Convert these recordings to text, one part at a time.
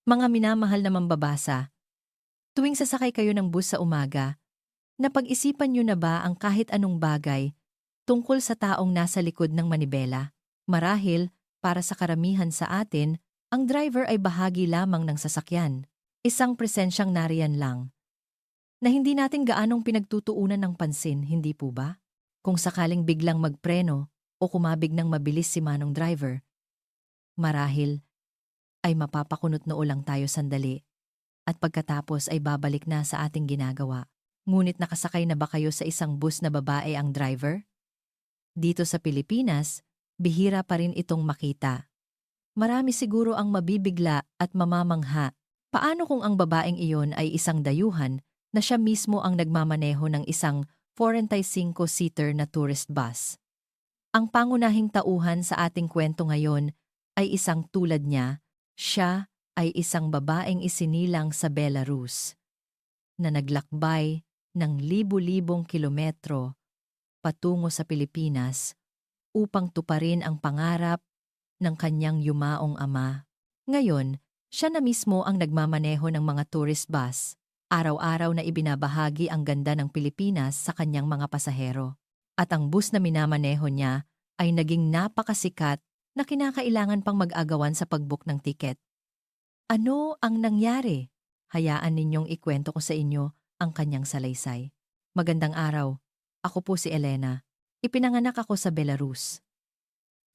Mga minamahal na mambabasa, tuwing sasakay kayo ng bus sa umaga, napag-isipan niyo na ba ang kahit anong bagay tungkol sa taong nasa likod ng manibela? Marahil, para sa karamihan sa atin, ang driver ay bahagi lamang ng sasakyan. Isang presensyang nariyan lang, na hindi natin gaanong pinagtutuunan ng pansin, hindi po ba? Kung sakaling biglang magpreno o kumabig ng mabilis si manong driver, marahil ay mapapakunot noo lang tayo sandali at pagkatapos ay babalik na sa ating ginagawa. Ngunit nakasakay na ba kayo sa isang bus na babae ang driver? Dito sa Pilipinas, bihira pa rin itong makita. Marami siguro ang mabibigla at mamamangha. Paano kung ang babaeng iyon ay isang dayuhan na siya mismo ang nagmamaneho ng isang 45-seater na tourist bus? Ang pangunahing tauhan sa ating kwento ngayon ay isang tulad niya. Siya ay isang babaeng isinilang sa Belarus na naglakbay ng libu-libong kilometro patungo sa Pilipinas upang tuparin ang pangarap ng kanyang yumaong ama. Ngayon, siya na mismo ang nagmamaneho ng mga tourist bus. Araw-araw na ibinabahagi ang ganda ng Pilipinas sa kanyang mga pasahero. At ang bus na minamaneho niya ay naging napakasikat na kinakailangan pang mag-agawan sa pag-book ng tiket. Ano ang nangyari? Hayaan ninyong ikwento ko sa inyo ang kanyang salaysay. Magandang araw. Ako po si Elena. Ipinanganak ako sa Belarus,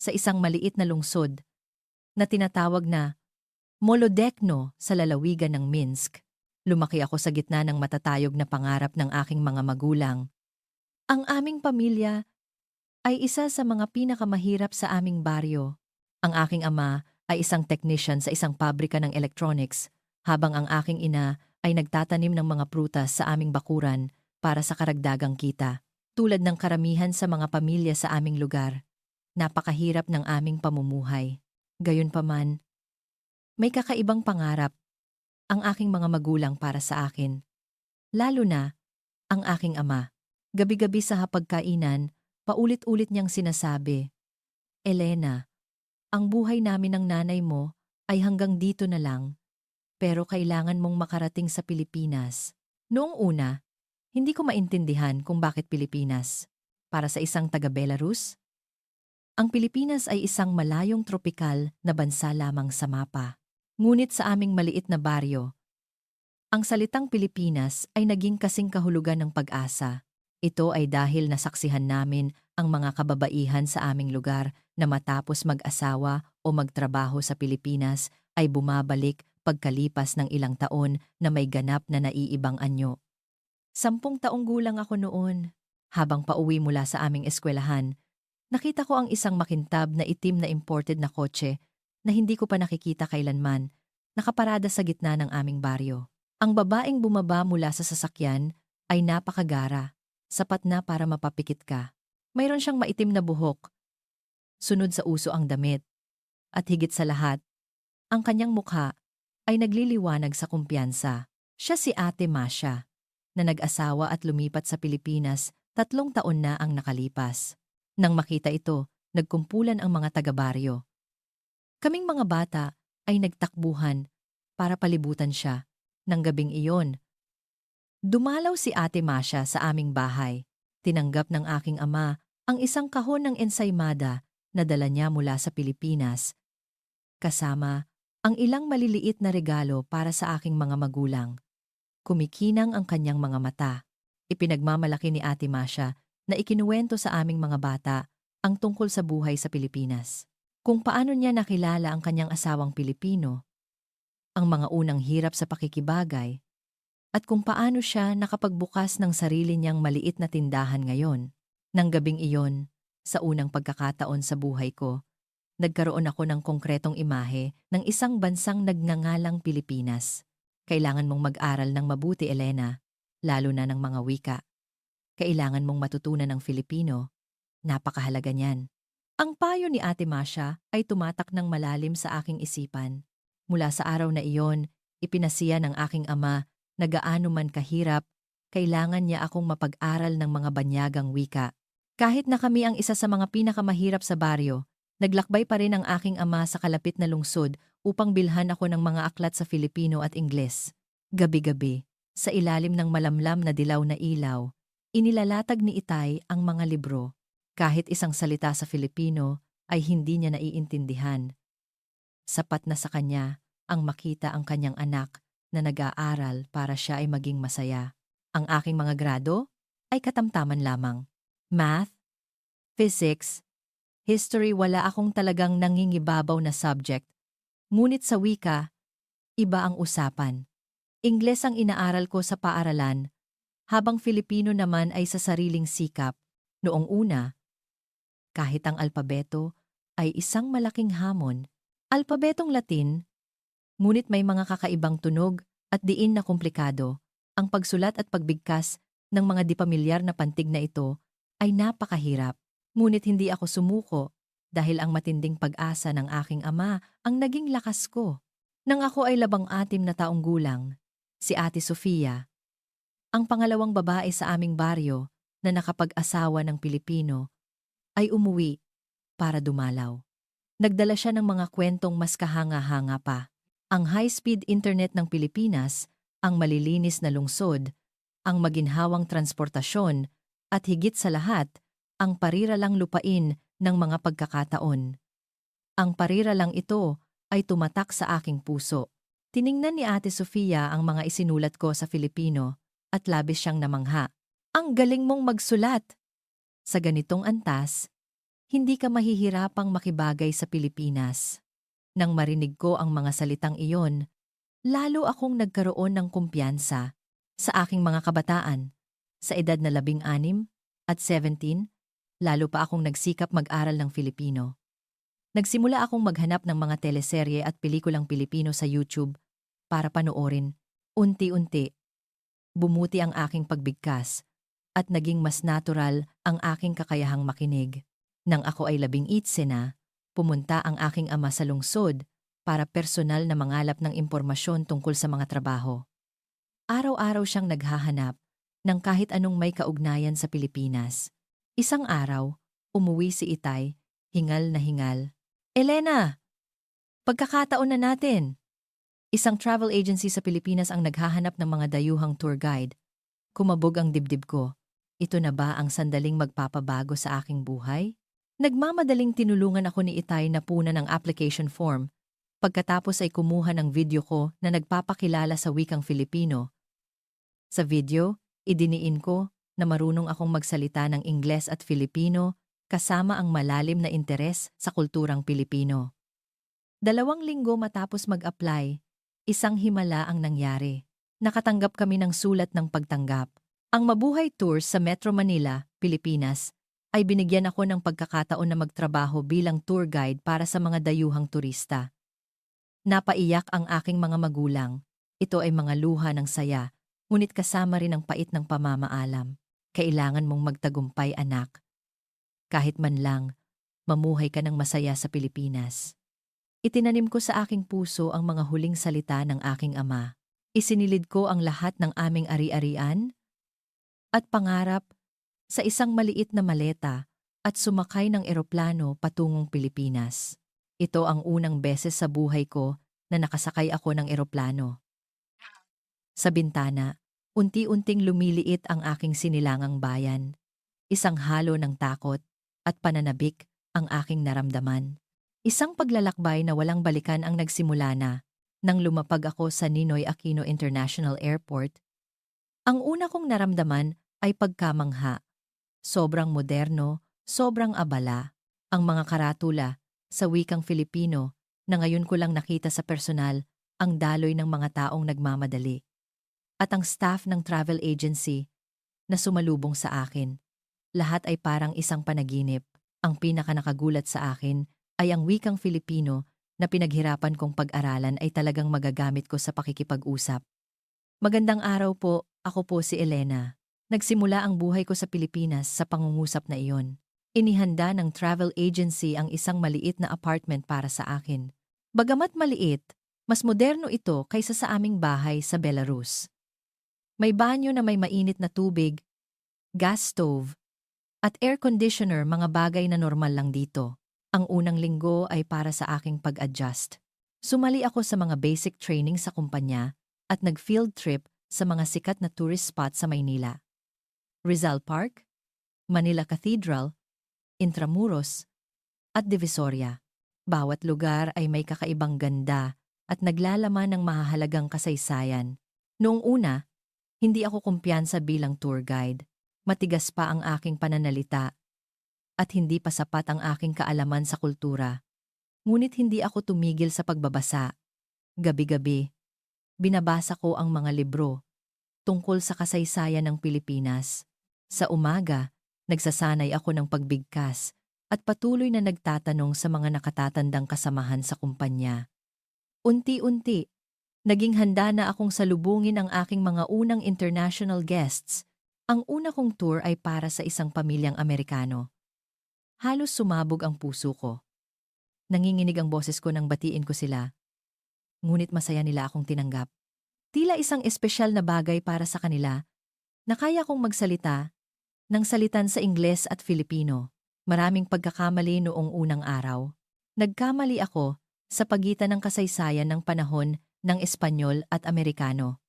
sa isang maliit na lungsod na tinatawag na Molodechno sa lalawigan ng Minsk. Lumaki ako sa gitna ng matatayog na pangarap ng aking mga magulang. Ang aming pamilya ay isa sa mga pinakamahirap sa aming baryo. Ang aking ama ay isang technician sa isang pabrika ng electronics, habang ang aking ina ay nagtatanim ng mga prutas sa aming bakuran para sa karagdagang kita. Tulad ng karamihan sa mga pamilya sa aming lugar, napakahirap ng aming pamumuhay. Gayunpaman, may kakaibang pangarap ang aking mga magulang para sa akin. Lalo na ang aking ama. Gabi-gabi sa hapagkainan, paulit-ulit niyang sinasabi, "Elena, ang buhay namin ng nanay mo ay hanggang dito na lang, pero kailangan mong makarating sa Pilipinas." Noong una, hindi ko maintindihan kung bakit Pilipinas. Para sa isang taga-Belarus, ang Pilipinas ay isang malayong tropikal na bansa lamang sa mapa. Ngunit sa aming maliit na baryo, ang salitang Pilipinas ay naging kasing kahulugan ng pag-asa. Ito ay dahil nasaksihan namin ang mga kababaihan sa aming lugar na matapos mag-asawa o magtrabaho sa Pilipinas ay bumabalik pagkalipas ng ilang taon na may ganap na naiibang anyo. 10 taong gulang ako noon. Habang pauwi mula sa aming eskwelahan, nakita ko ang isang makintab na itim na imported na kotse na hindi ko pa nakikita kailanman, nakaparada sa gitna ng aming baryo. Ang babaeng bumaba mula sa sasakyan ay napakagara, sapat na para mapapikit ka. Mayroon siyang maitim na buhok, sunod sa uso ang damit, at higit sa lahat, ang kanyang mukha ay nagliliwanag sa kumpiyansa. Siya si Ate Masha, na nag-asawa at lumipat sa Pilipinas 3 taon na ang nakalipas. Nang makita ito, nagkumpulan ang mga taga-baryo. Kaming mga bata ay nagtakbuhan para palibutan siya. Nang gabing iyon, dumalaw si Ate Masha sa aming bahay. Tinanggap ng aking ama ang isang kahon ng ensaymada na dala niya mula sa Pilipinas, kasama ang ilang maliliit na regalo para sa aking mga magulang. Kumikinang ang kanyang mga mata. Ipinagmamalaki ni Ate Masha na ikinuwento sa aming mga bata ang tungkol sa buhay sa Pilipinas. Kung paano niya nakilala ang kanyang asawang Pilipino, ang mga unang hirap sa pakikibagay, at kung paano siya nakapagbukas ng sarili niyang maliit na tindahan ngayon. Nang gabing iyon, sa unang pagkakataon sa buhay ko, nagkaroon ako ng konkretong imahe ng isang bansang nagngangalang Pilipinas. Kailangan mong mag-aral ng mabuti, Elena, lalo na ng mga wika. Kailangan mong matutunan ng Filipino. Napakahalaga niyan. Ang payo ni Ate Masha ay tumatak ng malalim sa aking isipan. Mula sa araw na iyon, ipinasiya ng aking ama na gaano man kahirap, kailangan niya akong mapag-aral ng mga banyagang wika. Kahit na kami ang isa sa mga pinakamahirap sa baryo, Naglakbay pa rin ang aking ama sa kalapit na lungsod upang bilhan ako ng mga aklat sa Filipino at Ingles. Gabi-gabi, sa ilalim ng malamlam na dilaw na ilaw, inilalatag ni Itay ang mga libro. Kahit isang salita sa Filipino ay hindi niya naiintindihan. Sapat na sa kanya ang makita ang kanyang anak na nag-aaral para siya ay maging masaya. Ang aking mga grado ay katamtaman lamang. Math, physics, history, wala akong talagang nangingibabaw na subject. Ngunit sa wika, iba ang usapan. Ingles ang inaaral ko sa paaralan, habang Filipino naman ay sa sariling sikap. Noong una, kahit ang alpabeto ay isang malaking hamon. Alpabetong Latin, ngunit may mga kakaibang tunog at diin na komplikado. Ang pagsulat at pagbigkas ng mga di pamilyar na pantig na ito ay napakahirap. Ngunit hindi ako sumuko dahil ang matinding pag-asa ng aking ama ang naging lakas ko. Nang ako ay 16 na taong gulang, si Ate Sofia, ang pangalawang babae sa aming baryo na nakapag-asawa ng Pilipino, ay umuwi para dumalaw. Nagdala siya ng mga kwentong mas kahanga-hanga pa. Ang high-speed internet ng Pilipinas, ang malilinis na lungsod, ang maginhawang transportasyon, at higit sa lahat, ang pariralang lupain ng mga pagkakataon. Ang pariralang ito ay tumatak sa aking puso. Tiningnan ni Ate Sofia ang mga isinulat ko sa Filipino at labis siyang namangha. Ang galing mong magsulat! Sa ganitong antas, hindi ka mahihirapang makibagay sa Pilipinas. Nang marinig ko ang mga salitang iyon, lalo akong nagkaroon ng kumpiyansa sa aking mga kabataan. Sa edad na 16 at 17, lalo pa akong nagsikap mag-aral ng Filipino. Nagsimula akong maghanap ng mga teleserye at pelikulang Pilipino sa YouTube para panoorin. Unti-unti, bumuti ang aking pagbigkas at naging mas natural ang aking kakayahang makinig. Nang ako ay 11 na, pumunta ang aking ama sa lungsod para personal na mangalap ng impormasyon tungkol sa mga trabaho. Araw-araw siyang naghahanap ng kahit anong may kaugnayan sa Pilipinas. Isang araw, umuwi si Itay, hingal na hingal. Elena, pagkakataon na natin. Isang travel agency sa Pilipinas ang naghahanap ng mga dayuhang tour guide. Kumabog ang dibdib ko. Ito na ba ang sandaling magpapabago sa aking buhay? Nagmamadaling tinulungan ako ni Itay na punan ng application form. Pagkatapos ay kumuha ng video ko na nagpapakilala sa wikang Filipino. Sa video, idiniin ko na marunong akong magsalita ng Ingles at Filipino kasama ang malalim na interes sa kulturang Pilipino. 2 linggo matapos mag-apply, isang himala ang nangyari. Nakatanggap kami ng sulat ng pagtanggap. Ang Mabuhay Tours sa Metro Manila, Pilipinas, ay binigyan ako ng pagkakataon na magtrabaho bilang tour guide para sa mga dayuhang turista. Napaiyak ang aking mga magulang. Ito ay mga luha ng saya, ngunit kasama rin ang pait ng pamamaalam. Kailangan mong magtagumpay, anak. Kahit man lang, mamuhay ka ng masaya sa Pilipinas. Itinanim ko sa aking puso ang mga huling salita ng aking ama. Isinilid ko ang lahat ng aming ari-arian at pangarap sa isang maliit na maleta at sumakay ng eroplano patungong Pilipinas. Ito ang unang beses sa buhay ko na nakasakay ako ng eroplano. Sa bintana, unti-unting lumiliit ang aking sinilangang bayan. Isang halo ng takot at pananabik ang aking naramdaman. Isang paglalakbay na walang balikan ang nagsimula na nang lumapag ako sa Ninoy Aquino International Airport. Ang una kong naramdaman ay pagkamangha. Sobrang moderno, sobrang abala. Ang mga karatula sa wikang Filipino na ngayon ko lang nakita sa personal ang daloy ng mga taong nagmamadali. At ang staff ng travel agency na sumalubong sa akin. Lahat ay parang isang panaginip. Ang pinakanakagulat sa akin ay ang wikang Filipino na pinaghirapan kong pag-aralan ay talagang magagamit ko sa pakikipag-usap. Magandang araw po, ako po si Elena. Nagsimula ang buhay ko sa Pilipinas sa pangungusap na iyon. Inihanda ng travel agency ang isang maliit na apartment para sa akin. Bagamat maliit, mas moderno ito kaysa sa aming bahay sa Belarus. May banyo na may mainit na tubig, gas stove, at air conditioner, mga bagay na normal lang dito. Ang unang linggo ay para sa aking pag-adjust. Sumali ako sa mga basic training sa kumpanya at nag-field trip sa mga sikat na tourist spot sa Maynila. Rizal Park, Manila Cathedral, Intramuros, at Divisoria. Bawat lugar ay may kakaibang ganda at naglalaman ng mahahalagang kasaysayan. Noong una, hindi ako kumpiyansa bilang tour guide. Matigas pa ang aking pananalita at hindi pa sapat ang aking kaalaman sa kultura. Ngunit hindi ako tumigil sa pagbabasa. Gabi-gabi, binabasa ko ang mga libro tungkol sa kasaysayan ng Pilipinas. Sa umaga, nagsasanay ako ng pagbigkas at patuloy na nagtatanong sa mga nakatatandang kasamahan sa kumpanya. Unti-unti, naging handa na akong salubungin ang aking mga unang international guests. Ang una kong tour ay para sa isang pamilyang Amerikano. Halos sumabog ang puso ko. Nanginginig ang boses ko nang batiin ko sila. Ngunit masaya nila akong tinanggap. Tila isang espesyal na bagay para sa kanila na kaya kong magsalita ng salitan sa Ingles at Filipino. Maraming pagkakamali noong unang araw. Nagkamali ako sa pagitan ng kasaysayan ng panahon ng Espanyol at Amerikano.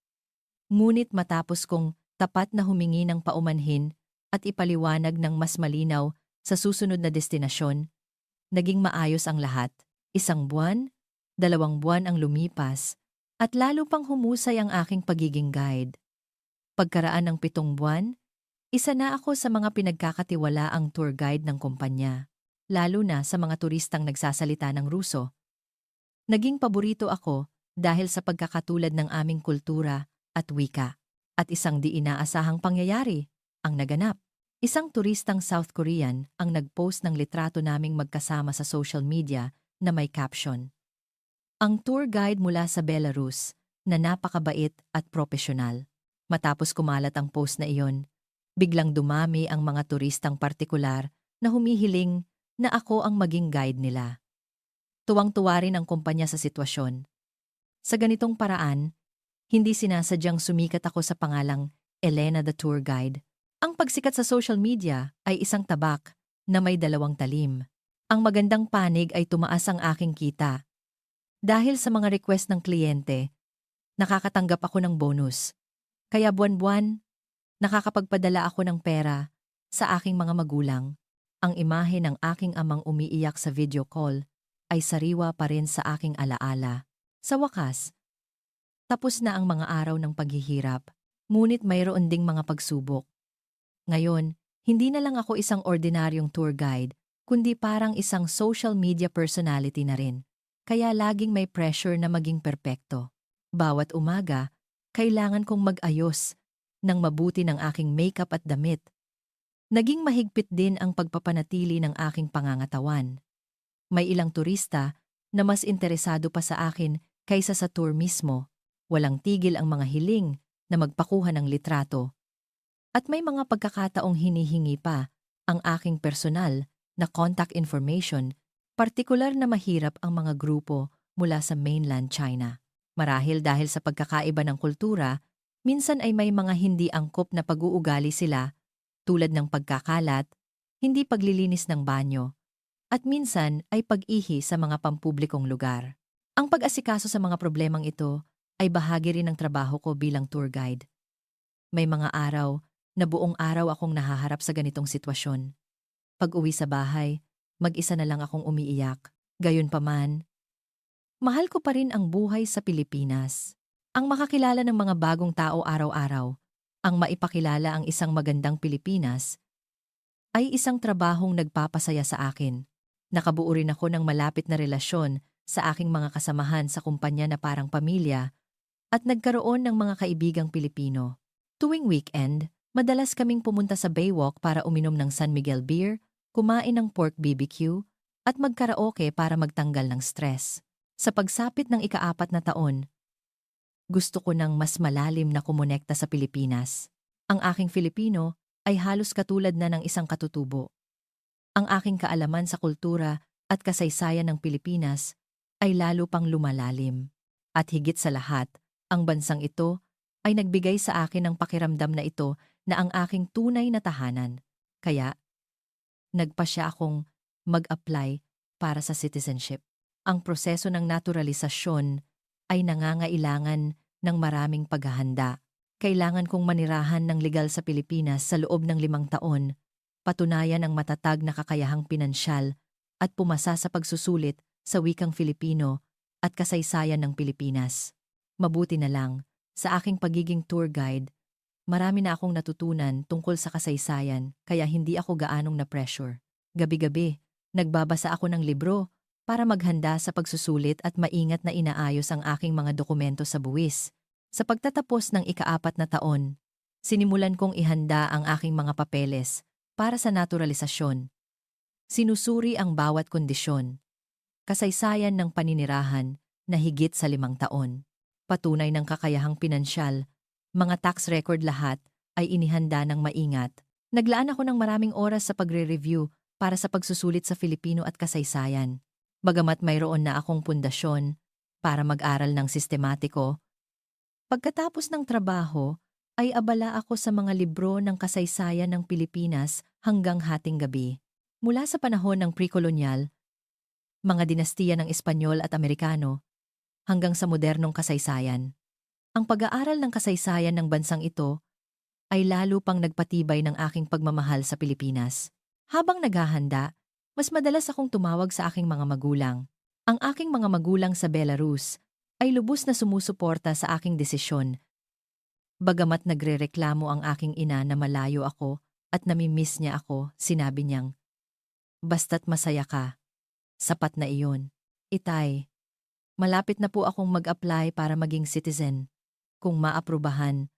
Ngunit matapos kong tapat na humingi ng paumanhin at ipaliwanag ng mas malinaw sa susunod na destinasyon, naging maayos ang lahat. 1 buwan, 2 buwan ang lumipas, at lalo pang humusay ang aking pagiging guide. Pagkaraan ng 7 buwan, isa na ako sa mga pinagkakatiwalaang tour guide ng kumpanya, lalo na sa mga turistang nagsasalita ng Ruso. Naging paborito ako dahil sa pagkakatulad ng aming kultura at wika. At isang di inaasahang pangyayari ang naganap. Isang turistang South Korean ang nag-post ng litrato naming magkasama sa social media na may caption. Ang tour guide mula sa Belarus na napakabait at propesyonal. Matapos kumalat ang post na iyon, biglang dumami ang mga turistang partikular na humihiling na ako ang maging guide nila. Tuwang-tuwa rin ang kumpanya sa sitwasyon. Sa ganitong paraan, hindi sinasadyang sumikat ako sa pangalang Elena the Tour Guide. Ang pagsikat sa social media ay isang tabak na may 2 talim. Ang magandang panig ay tumaas ang aking kita. Dahil sa mga request ng kliyente, nakakatanggap ako ng bonus. Kaya buwan-buwan, nakakapagpadala ako ng pera sa aking mga magulang. Ang imahe ng aking amang umiiyak sa video call ay sariwa pa rin sa aking alaala. Sa wakas, tapos na ang mga araw ng paghihirap, ngunit mayroon ding mga pagsubok. Ngayon, hindi na lang ako isang ordinaryong tour guide, kundi parang isang social media personality na rin. Kaya laging may pressure na maging perpekto. Bawat umaga, kailangan kong mag-ayos ng mabuti ng aking makeup at damit. Naging mahigpit din ang pagpapanatili ng aking pangangatawan. May ilang turista na mas interesado pa sa akin kaysa sa tour mismo. Walang tigil ang mga hiling na magpakuha ng litrato. At may mga pagkakataong hinihingi pa ang aking personal na contact information, partikular na mahirap ang mga grupo mula sa mainland China. Marahil dahil sa pagkakaiba ng kultura, minsan ay may mga hindi angkop na pag-uugali sila, tulad ng pagkakalat, hindi paglilinis ng banyo, at minsan ay pag-ihi sa mga pampublikong lugar. Ang pag-asikaso sa mga problemang ito ay bahagi rin ng trabaho ko bilang tour guide. May mga araw na buong araw akong nahaharap sa ganitong sitwasyon. Pag-uwi sa bahay, mag-isa na lang akong umiiyak. Gayunpaman, mahal ko pa rin ang buhay sa Pilipinas. Ang makakilala ng mga bagong tao araw-araw, ang maipakilala ang isang magandang Pilipinas, ay isang trabahong nagpapasaya sa akin. Nakabuo rin ako ng malapit na relasyon sa aking mga kasamahan sa kumpanya na parang pamilya, at nagkaroon ng mga kaibigang Pilipino. Tuwing weekend, madalas kaming pumunta sa Baywalk para uminom ng San Miguel beer, kumain ng pork BBQ, at magkaraoke para magtanggal ng stress. Sa pagsapit ng ika-4 na taon, gusto ko ng mas malalim na kumonekta sa Pilipinas. Ang aking Filipino ay halos katulad na ng isang katutubo. Ang aking kaalaman sa kultura at kasaysayan ng Pilipinas ay lalo pang lumalalim. At higit sa lahat, ang bansang ito ay nagbigay sa akin ng pakiramdam na ito na ang aking tunay na tahanan. Kaya, nagpasya akong mag-apply para sa citizenship. Ang proseso ng naturalisasyon ay nangangailangan ng maraming paghahanda. Kailangan kong manirahan ng legal sa Pilipinas sa loob ng 5 taon, patunayan ang matatag na kakayahang pinansyal at pumasa sa pagsusulit sa wikang Filipino at kasaysayan ng Pilipinas. Mabuti na lang, sa aking pagiging tour guide, marami na akong natutunan tungkol sa kasaysayan kaya hindi ako gaanong na-pressure. Gabi-gabi, nagbabasa ako ng libro para maghanda sa pagsusulit at maingat na inaayos ang aking mga dokumento sa buwis. Sa pagtatapos ng ika-4 na taon, sinimulan kong ihanda ang aking mga papeles para sa naturalisasyon. Sinusuri ang bawat kondisyon. Kasaysayan ng paninirahan na higit sa 5 taon. Patunay ng kakayahang pinansyal, mga tax record lahat ay inihanda ng maingat. Naglaan ako ng maraming oras sa pagre-review para sa pagsusulit sa Filipino at kasaysayan. Bagamat mayroon na akong pundasyon para mag-aral ng sistematiko, pagkatapos ng trabaho ay abala ako sa mga libro ng kasaysayan ng Pilipinas hanggang hating gabi. Mula sa panahon ng pre-kolonyal, mga dinastiya ng Espanyol at Amerikano, hanggang sa modernong kasaysayan. Ang pag-aaral ng kasaysayan ng bansang ito ay lalo pang nagpatibay ng aking pagmamahal sa Pilipinas. Habang naghahanda, mas madalas akong tumawag sa aking mga magulang. Ang aking mga magulang sa Belarus ay lubos na sumusuporta sa aking desisyon. Bagamat nagrereklamo ang aking ina na malayo ako at namimiss niya ako, sinabi niyang, "Basta't masaya ka, sapat na iyon." Itay, malapit na po akong mag-apply para maging citizen. Kung maaprubahan,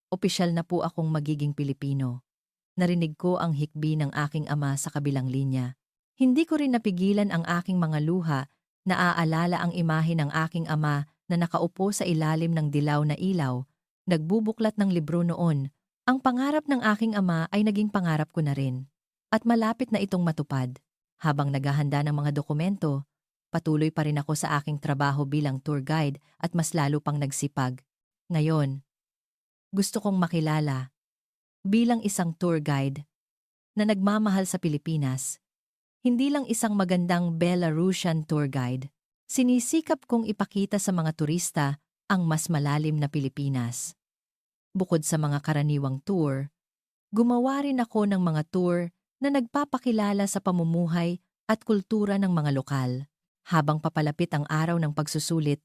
opisyal na po akong magiging Pilipino. Narinig ko ang hikbi ng aking ama sa kabilang linya. Hindi ko rin napigilan ang aking mga luha na aalala ang imahe ng aking ama na nakaupo sa ilalim ng dilaw na ilaw, nagbubuklat ng libro noon. Ang pangarap ng aking ama ay naging pangarap ko na rin. At malapit na itong matupad. Habang naghahanda ng mga dokumento, patuloy pa rin ako sa aking trabaho bilang tour guide at mas lalo pang nagsipag. Ngayon, gusto kong makilala bilang isang tour guide na nagmamahal sa Pilipinas. Hindi lang isang magandang Belarusian tour guide. Sinisikap kong ipakita sa mga turista ang mas malalim na Pilipinas. Bukod sa mga karaniwang tour, gumawa rin ako ng mga tour na nagpapakilala sa pamumuhay at kultura ng mga lokal. Habang papalapit ang araw ng pagsusulit,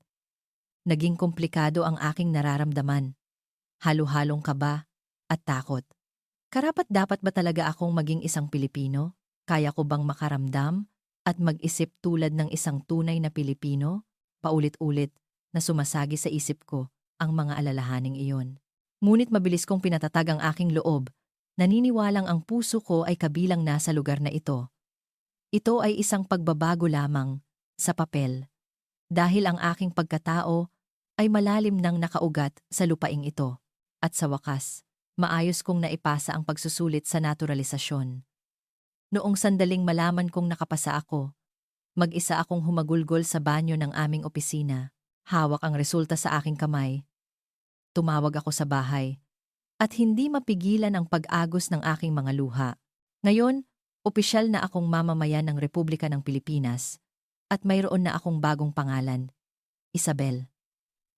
naging komplikado ang aking nararamdaman. Halo-halong kaba at takot. Karapat-dapat ba talaga akong maging isang Pilipino? Kaya ko bang makaramdam at mag-isip tulad ng isang tunay na Pilipino? Paulit-ulit na sumasagi sa isip ko ang mga alalahaning iyon. Ngunit mabilis kong pinatatag ang aking loob. Naniniwalang ang puso ko ay kabilang na sa lugar na ito. Ito ay isang pagbabago lamang sa papel. Dahil ang aking pagkatao ay malalim nang nakaugat sa lupaing ito. At sa wakas, maayos kong naipasa ang pagsusulit sa naturalisasyon. Noong sandaling malaman kong nakapasa ako, mag-isa akong humagulgol sa banyo ng aming opisina. Hawak ang resulta sa aking kamay. Tumawag ako sa bahay at hindi mapigilan ang pag-agos ng aking mga luha. Ngayon, opisyal na akong mamamayan ng Republika ng Pilipinas at mayroon na akong bagong pangalan, Isabel.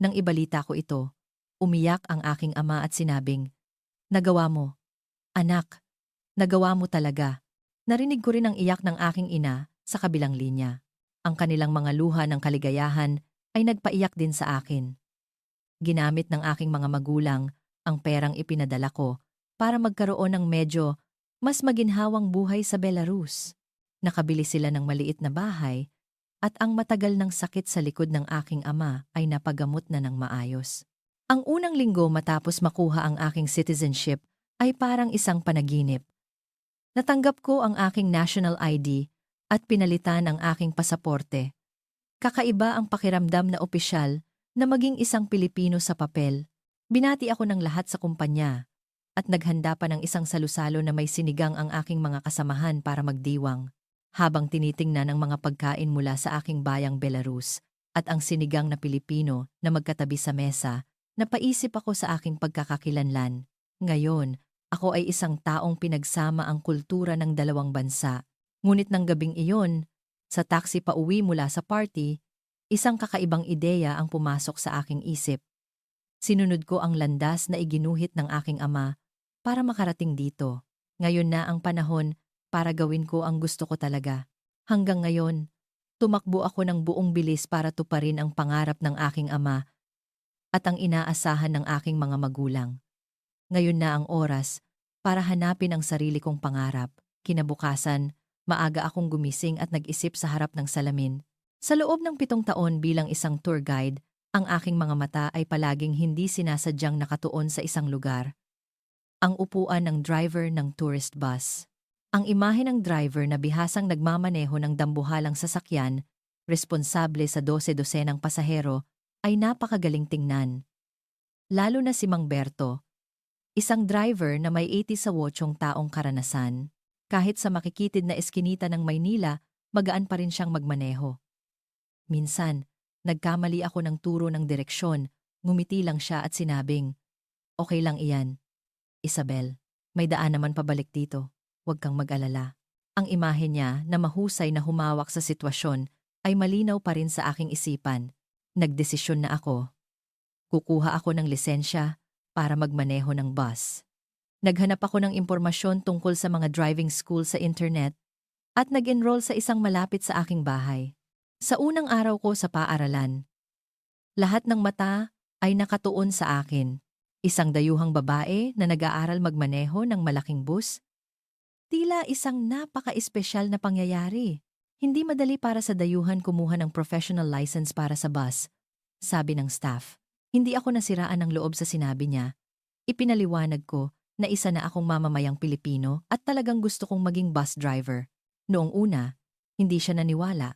Nang ibalita ko ito, umiyak ang aking ama at sinabing, "Nagawa mo. Anak, nagawa mo talaga." Narinig ko rin ang iyak ng aking ina sa kabilang linya. Ang kanilang mga luha ng kaligayahan ay nagpaiyak din sa akin. Ginamit ng aking mga magulang ang perang ipinadala ko para magkaroon ng medyo mas maginhawang buhay sa Belarus. Nakabili sila ng maliit na bahay at ang matagal ng sakit sa likod ng aking ama ay napagamot na ng maayos. Ang unang linggo matapos makuha ang aking citizenship ay parang isang panaginip. Natanggap ko ang aking national ID at pinalitan ang aking pasaporte. Kakaiba ang pakiramdam na opisyal na maging isang Pilipino sa papel. Binati ako ng lahat sa kumpanya at naghanda pa ng isang salusalo na may sinigang ang aking mga kasamahan para magdiwang. Habang tinitingnan ang mga pagkain mula sa aking bayang Belarus at ang sinigang na Pilipino na magkatabi sa mesa, napaisip ako sa aking pagkakakilanlan. Ngayon, ako ay isang taong pinagsama ang kultura ng dalawang bansa. Ngunit ng gabing iyon, Sa taxi pa uwi mula sa party, isang kakaibang ideya ang pumasok sa aking isip. Sinunod ko ang landas na iginuhit ng aking ama para makarating dito. Ngayon na ang panahon para gawin ko ang gusto ko talaga. Hanggang ngayon, tumakbo ako ng buong bilis para tuparin ang pangarap ng aking ama at ang inaasahan ng aking mga magulang. Ngayon na ang oras para hanapin ang sarili kong pangarap. Kinabukasan, maaga akong gumising at nag-isip sa harap ng salamin. Sa loob ng 7 taon bilang isang tour guide, ang aking mga mata ay palaging hindi sinasadyang nakatuon sa isang lugar. Ang upuan ng driver ng tourist bus. Ang imahe ng driver na bihasang nagmamaneho ng dambuhalang sasakyan, responsable sa 12-dosenang pasahero, ay napakagaling tingnan. Lalo na si Mang Berto, isang driver na may 88 taong karanasan. Kahit sa makikitid na eskinita ng Maynila, magaan pa rin siyang magmaneho. Minsan, nagkamali ako ng turo ng direksyon, ngumiti lang siya at sinabing, "Okay lang iyan. Isabel, may daan naman pabalik dito. Huwag kang mag-alala." Ang imahe niya na mahusay na humawak sa sitwasyon ay malinaw pa rin sa aking isipan. Nagdesisyon na ako. Kukuha ako ng lisensya para magmaneho ng bus. Naghanap ako ng impormasyon tungkol sa mga driving school sa internet at nag-enroll sa isang malapit sa aking bahay. Sa unang araw ko sa paaralan, lahat ng mata ay nakatuon sa akin. Isang dayuhang babae na nag-aaral magmaneho ng malaking bus. Tila isang napaka-espesyal na pangyayari. Hindi madali para sa dayuhan kumuha ng professional license para sa bus, sabi ng staff. Hindi ako nasiraan ng loob sa sinabi niya. Ipinaliwanag ko na isa na akong mamamayang Pilipino at talagang gusto kong maging bus driver. Noong una, hindi siya naniwala.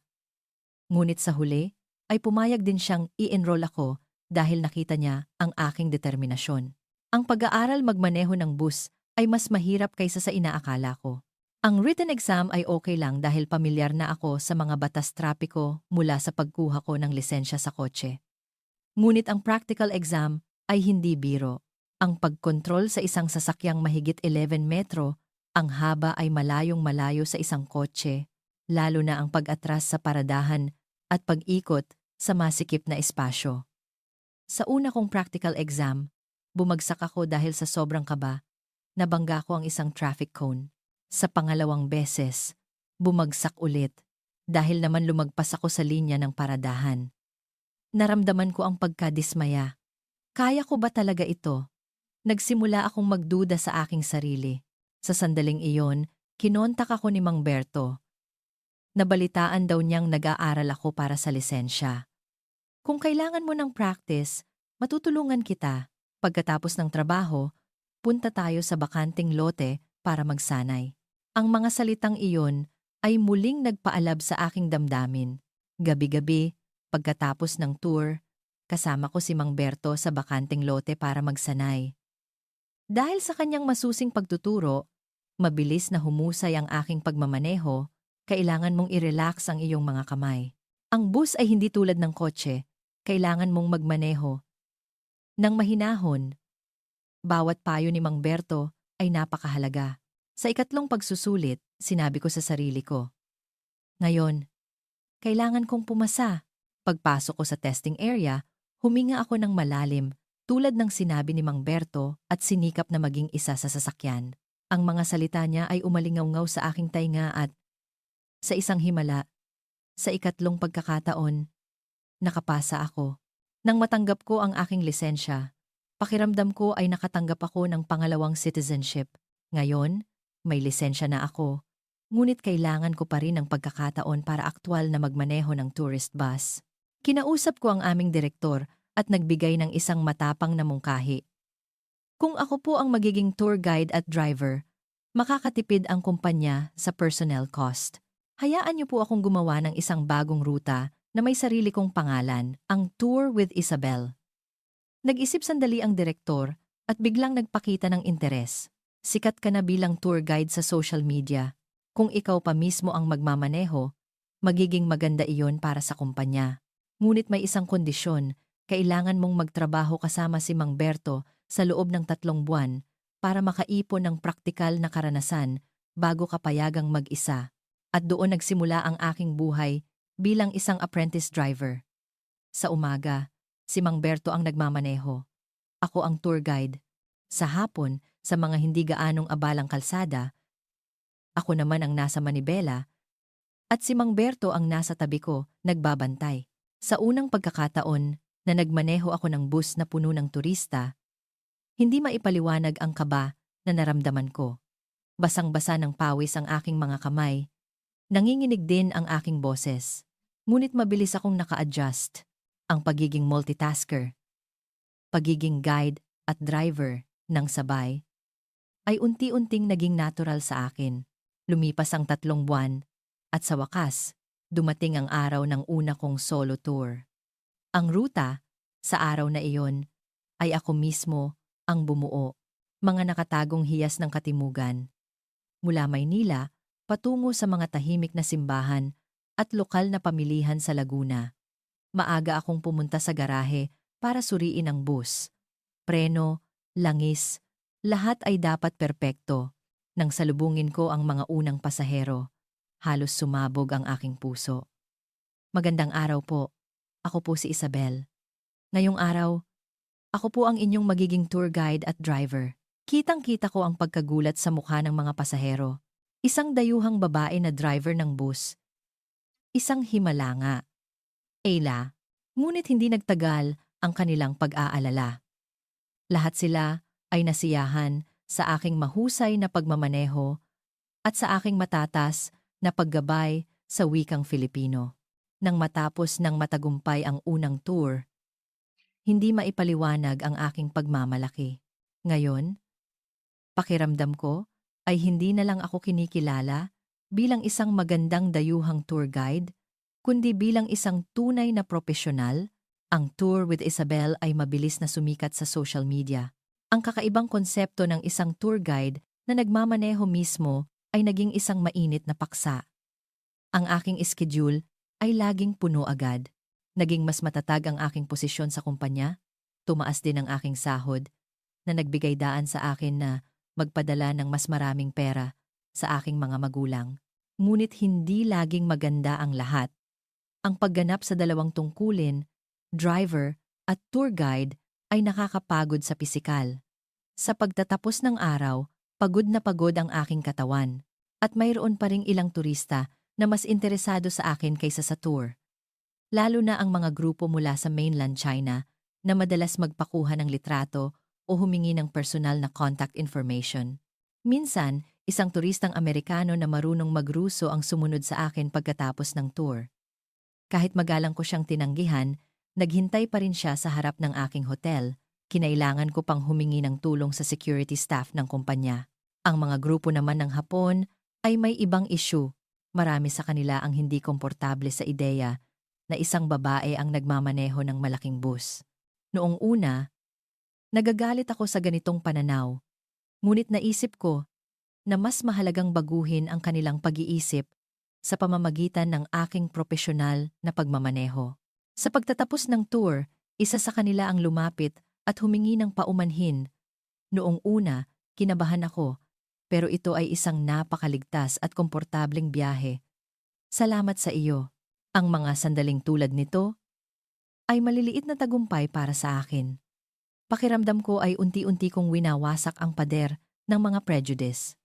Ngunit sa huli, ay pumayag din siyang i-enroll ako dahil nakita niya ang aking determinasyon. Ang pag-aaral magmaneho ng bus ay mas mahirap kaysa sa inaakala ko. Ang written exam ay okay lang dahil pamilyar na ako sa mga batas trapiko mula sa pagkuha ko ng lisensya sa kotse. Ngunit ang practical exam ay hindi biro. Ang pagkontrol sa isang sasakyang mahigit 11 metro, ang haba ay malayong malayo sa isang kotse, lalo na ang pag-atras sa paradahan at pag-ikot sa masikip na espasyo. Sa una kong practical exam, bumagsak ako dahil sa sobrang kaba, nabangga ko ang isang traffic cone. Sa pangalawang beses, bumagsak ulit dahil naman lumagpas ako sa linya ng paradahan. Naramdaman ko ang pagkadismaya. Kaya ko ba talaga ito? Nagsimula akong magduda sa aking sarili. Sa sandaling iyon, kinontak ako ni Mang Berto. Nabalitaan daw niyang nag-aaral ako para sa lisensya. Kung kailangan mo ng practice, matutulungan kita. Pagkatapos ng trabaho, punta tayo sa bakanting lote para magsanay. Ang mga salitang iyon ay muling nagpaalab sa aking damdamin. Gabi-gabi, pagkatapos ng tour, kasama ko si Mang Berto sa bakanting lote para magsanay. Dahil sa kanyang masusing pagtuturo, mabilis na humusay ang aking pagmamaneho, kailangan mong i-relax ang iyong mga kamay. Ang bus ay hindi tulad ng kotse, kailangan mong magmaneho nang mahinahon. Bawat payo ni Mang Berto ay napakahalaga. Sa ikatlong pagsusulit, sinabi ko sa sarili ko, "Ngayon, kailangan kong pumasa." Pagpasok ko sa testing area, huminga ako ng malalim, tulad ng sinabi ni Mang Berto at sinikap na maging isa sa sasakyan. Ang mga salita niya ay umalingaw-ngaw sa aking tainga at sa isang himala, sa ikatlong pagkakataon, nakapasa ako. Nang matanggap ko ang aking lisensya, pakiramdam ko ay nakatanggap ako ng pangalawang citizenship. Ngayon, may lisensya na ako, ngunit kailangan ko pa rin ng pagkakataon para aktwal na magmaneho ng tourist bus. Kinausap ko ang aming direktor at nagbigay ng isang matapang na mungkahi. Kung ako po ang magiging tour guide at driver, makakatipid ang kumpanya sa personnel cost. Hayaan niyo po akong gumawa ng isang bagong ruta na may sarili kong pangalan, ang Tour with Isabel. Nag-isip sandali ang direktor at biglang nagpakita ng interes. Sikat ka na bilang tour guide sa social media. Kung ikaw pa mismo ang magmamaneho, magiging maganda iyon para sa kumpanya. Ngunit may isang kondisyon, kailangan mong magtrabaho kasama si Mang Berto sa loob ng 3 buwan para makaipon ng praktikal na karanasan bago ka payagang mag-isa. At doon nagsimula ang aking buhay bilang isang apprentice driver. Sa umaga, si Mang Berto ang nagmamaneho. Ako ang tour guide. Sa hapon, sa mga hindi gaanong abalang kalsada, ako naman ang nasa manibela at si Mang Berto ang nasa tabi ko, nagbabantay. Sa unang pagkakataon na nagmaneho ako ng bus na puno ng turista, hindi maipaliwanag ang kaba na naramdaman ko. Basang-basa ng pawis ang aking mga kamay. Nanginginig din ang aking boses. Ngunit mabilis akong naka-adjust. Ang pagiging multitasker, pagiging guide at driver ng sabay, ay unti-unting naging natural sa akin. Lumipas ang 3 buwan at sa wakas, dumating ang araw ng una kong solo tour. Ang ruta sa araw na iyon ay ako mismo ang bumuo. Mga nakatagong hiyas ng katimugan. Mula Maynila, patungo sa mga tahimik na simbahan at lokal na pamilihan sa Laguna. Maaga akong pumunta sa garahe para suriin ang bus. Preno, langis, lahat ay dapat perpekto. Nang salubungin ko ang mga unang pasahero, halos sumabog ang aking puso. Magandang araw po. Ako po si Isabel. Ngayong araw, ako po ang inyong magiging tour guide at driver. Kitang-kita ko ang pagkagulat sa mukha ng mga pasahero. Isang dayuhang babae na driver ng bus. Isang himalanga. Ayla. Ngunit hindi nagtagal ang kanilang pag-aalala. Lahat sila ay nasiyahan sa aking mahusay na pagmamaneho at sa aking matatas na paggabay sa wikang Filipino. Nang matapos ng matagumpay ang unang tour, hindi maipaliwanag ang aking pagmamalaki. Ngayon, pakiramdam ko ay hindi na lang ako kinikilala bilang isang magandang dayuhang tour guide, kundi bilang isang tunay na propesyonal. Ang Tour with Isabel ay mabilis na sumikat sa social media. Ang kakaibang konsepto ng isang tour guide na nagmamaneho mismo ay naging isang mainit na paksa. Ang aking schedule ay laging puno agad. Naging mas matatag ang aking posisyon sa kumpanya. Tumaas din ang aking sahod na nagbigay daan sa akin na magpadala ng mas maraming pera sa aking mga magulang. Ngunit hindi laging maganda ang lahat. Ang pagganap sa dalawang tungkulin, driver at tour guide, ay nakakapagod sa pisikal. Sa pagtatapos ng araw, pagod na pagod ang aking katawan. At mayroon pa ring ilang turista na mas interesado sa akin kaysa sa tour. Lalo na ang mga grupo mula sa mainland China na madalas magpakuha ng litrato o humingi ng personal na contact information. Minsan, isang turistang Amerikano na marunong magruso ang sumunod sa akin pagkatapos ng tour. Kahit magalang ko siyang tinanggihan, naghintay pa rin siya sa harap ng aking hotel. Kinailangan ko pang humingi ng tulong sa security staff ng kumpanya. Ang mga grupo naman ng Hapon ay may ibang issue. Marami sa kanila ang hindi komportable sa ideya na isang babae ang nagmamaneho ng malaking bus. Noong una, nagagalit ako sa ganitong pananaw. Ngunit naisip ko na mas mahalagang baguhin ang kanilang pag-iisip sa pamamagitan ng aking propesyonal na pagmamaneho. Sa pagtatapos ng tour, isa sa kanila ang lumapit at humingi ng paumanhin. Noong una, kinabahan ako, pero ito ay isang napakaligtas at komportableng biyahe. Salamat sa iyo. Ang mga sandaling tulad nito ay maliliit na tagumpay para sa akin. Pakiramdam ko ay unti-unti kong winawasak ang pader ng mga prejudice.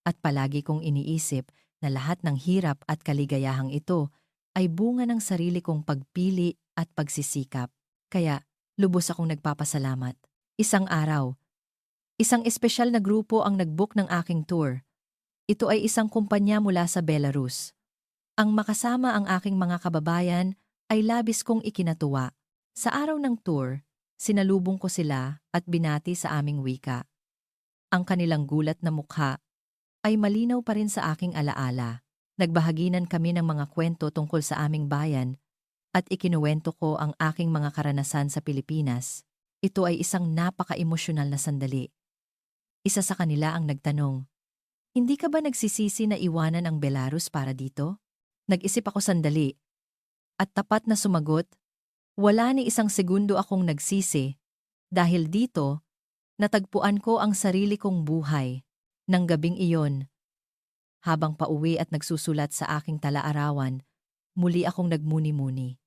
At palagi kong iniisip na lahat ng hirap at kaligayahang ito ay bunga ng sarili kong pagpili at pagsisikap. Kaya, lubos akong nagpapasalamat. Isang araw, isang espesyal na grupo ang nag-book ng aking tour. Ito ay isang kumpanya mula sa Belarus. Ang makasama ang aking mga kababayan ay labis kong ikinatuwa. Sa araw ng tour, sinalubong ko sila at binati sa aming wika. Ang kanilang gulat na mukha ay malinaw pa rin sa aking alaala. Nagbahaginan kami ng mga kwento tungkol sa aming bayan at ikinuwento ko ang aking mga karanasan sa Pilipinas. Ito ay isang napaka-emosyonal na sandali. Isa sa kanila ang nagtanong, "Hindi ka ba nagsisisi na iwanan ang Belarus para dito?" Nag-isip ako sandali. At tapat na sumagot, wala ni isang segundo akong nagsisi. Dahil dito, natagpuan ko ang sarili kong buhay. Nang gabing iyon, Habang pauwi at nagsusulat sa aking tala-arawan, muli akong nagmuni-muni.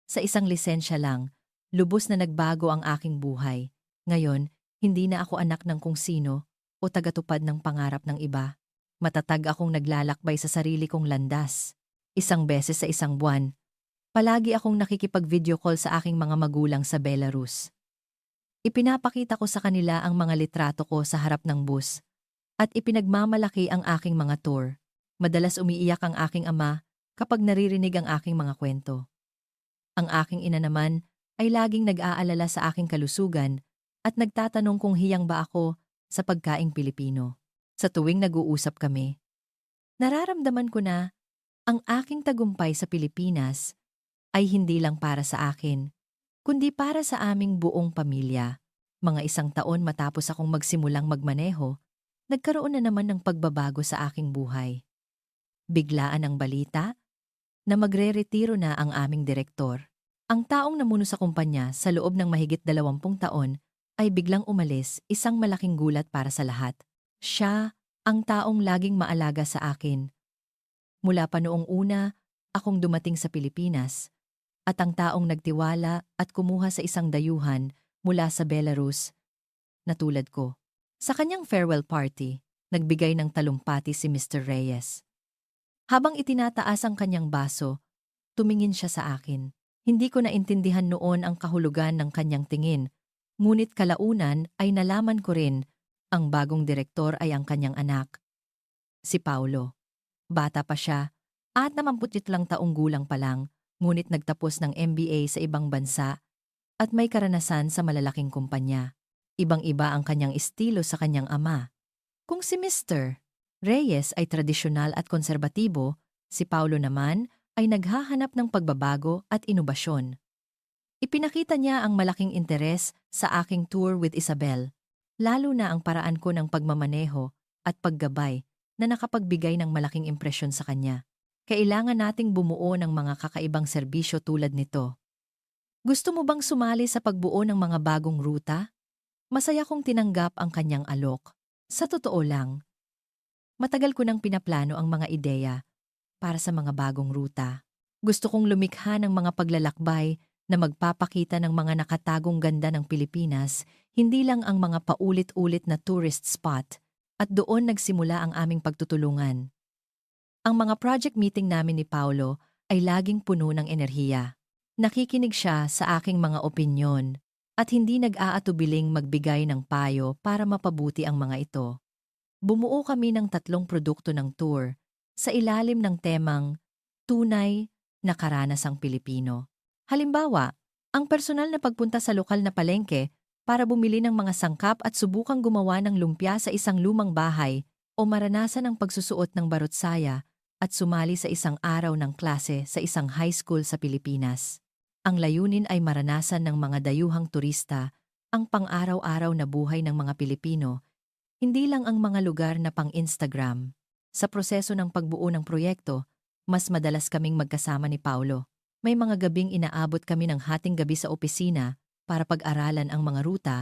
Sa isang lisensya lang, lubos na nagbago ang aking buhay. Ngayon, hindi na ako anak ng kung sino o tagatupad ng pangarap ng iba. Matatag akong naglalakbay sa sarili kong landas. Isang beses sa isang buwan, palagi akong nakikipag-video call sa aking mga magulang sa Belarus. Ipinapakita ko sa kanila ang mga litrato ko sa harap ng bus at ipinagmamalaki ang aking mga tour. Madalas umiiyak ang aking ama kapag naririnig ang aking mga kwento. Ang aking ina naman ay laging nag-aalala sa aking kalusugan at nagtatanong kung hiyang ba ako sa pagkaing Pilipino. Sa tuwing nag-uusap kami, nararamdaman ko na ang aking tagumpay sa Pilipinas ay hindi lang para sa akin, kundi para sa aming buong pamilya. Mga isang taon matapos akong magsimulang magmaneho, nagkaroon na naman ng pagbabago sa aking buhay. Biglaan ang balita na magre-retiro na ang aming direktor. Ang taong namuno sa kumpanya sa loob ng mahigit 20 taon ay biglang umalis, isang malaking gulat para sa lahat. Siya ang taong laging maalaga sa akin. Mula pa noong una, akong dumating sa Pilipinas, at ang taong nagtiwala at kumuha sa isang dayuhan mula sa Belarus na tulad ko. Sa kanyang farewell party, nagbigay ng talumpati si Mr. Reyes. Habang itinataas ang kanyang baso, tumingin siya sa akin. Hindi ko naintindihan noon ang kahulugan ng kanyang tingin, ngunit kalaunan ay nalaman ko rin ang bagong direktor ay ang kanyang anak, si Paulo. Bata pa siya at 27 taong gulang pa lang, ngunit nagtapos ng MBA sa ibang bansa at may karanasan sa malalaking kumpanya. Ibang-iba ang kanyang estilo sa kanyang ama. Kung si Mr. Reyes ay tradisyonal at konserbatibo, si Paulo naman ay naghahanap ng pagbabago at inobasyon. Ipinakita niya ang malaking interes sa aking tour with Isabel, lalo na ang paraan ko ng pagmamaneho at paggabay na nakapagbigay ng malaking impresyon sa kanya. Kailangan nating bumuo ng mga kakaibang serbisyo tulad nito. Gusto mo bang sumali sa pagbuo ng mga bagong ruta? Masaya kong tinanggap ang kanyang alok. Sa totoo lang, matagal ko nang pinaplano ang mga ideya para sa mga bagong ruta. Gusto kong lumikha ng mga paglalakbay na magpapakita ng mga nakatagong ganda ng Pilipinas, hindi lang ang mga paulit-ulit na tourist spot, at doon nagsimula ang aming pagtutulungan. Ang mga project meeting namin ni Paulo ay laging puno ng enerhiya. Nakikinig siya sa aking mga opinyon at hindi nag-aatubiling magbigay ng payo para mapabuti ang mga ito. Bumuo kami ng 3 produkto ng tour sa ilalim ng temang tunay na karanasang Pilipino. Halimbawa, ang personal na pagpunta sa lokal na palengke para bumili ng mga sangkap at subukang gumawa ng lumpia sa isang lumang bahay o maranasan ang pagsusuot ng barutsaya at sumali sa isang araw ng klase sa isang high school sa Pilipinas. Ang layunin ay maranasan ng mga dayuhang turista ang pang-araw-araw na buhay ng mga Pilipino, hindi lang ang mga lugar na pang-Instagram. Sa proseso ng pagbuo ng proyekto, mas madalas kaming magkasama ni Paulo. May mga gabing inaabot kami ng hating gabi sa opisina para pag-aralan ang mga ruta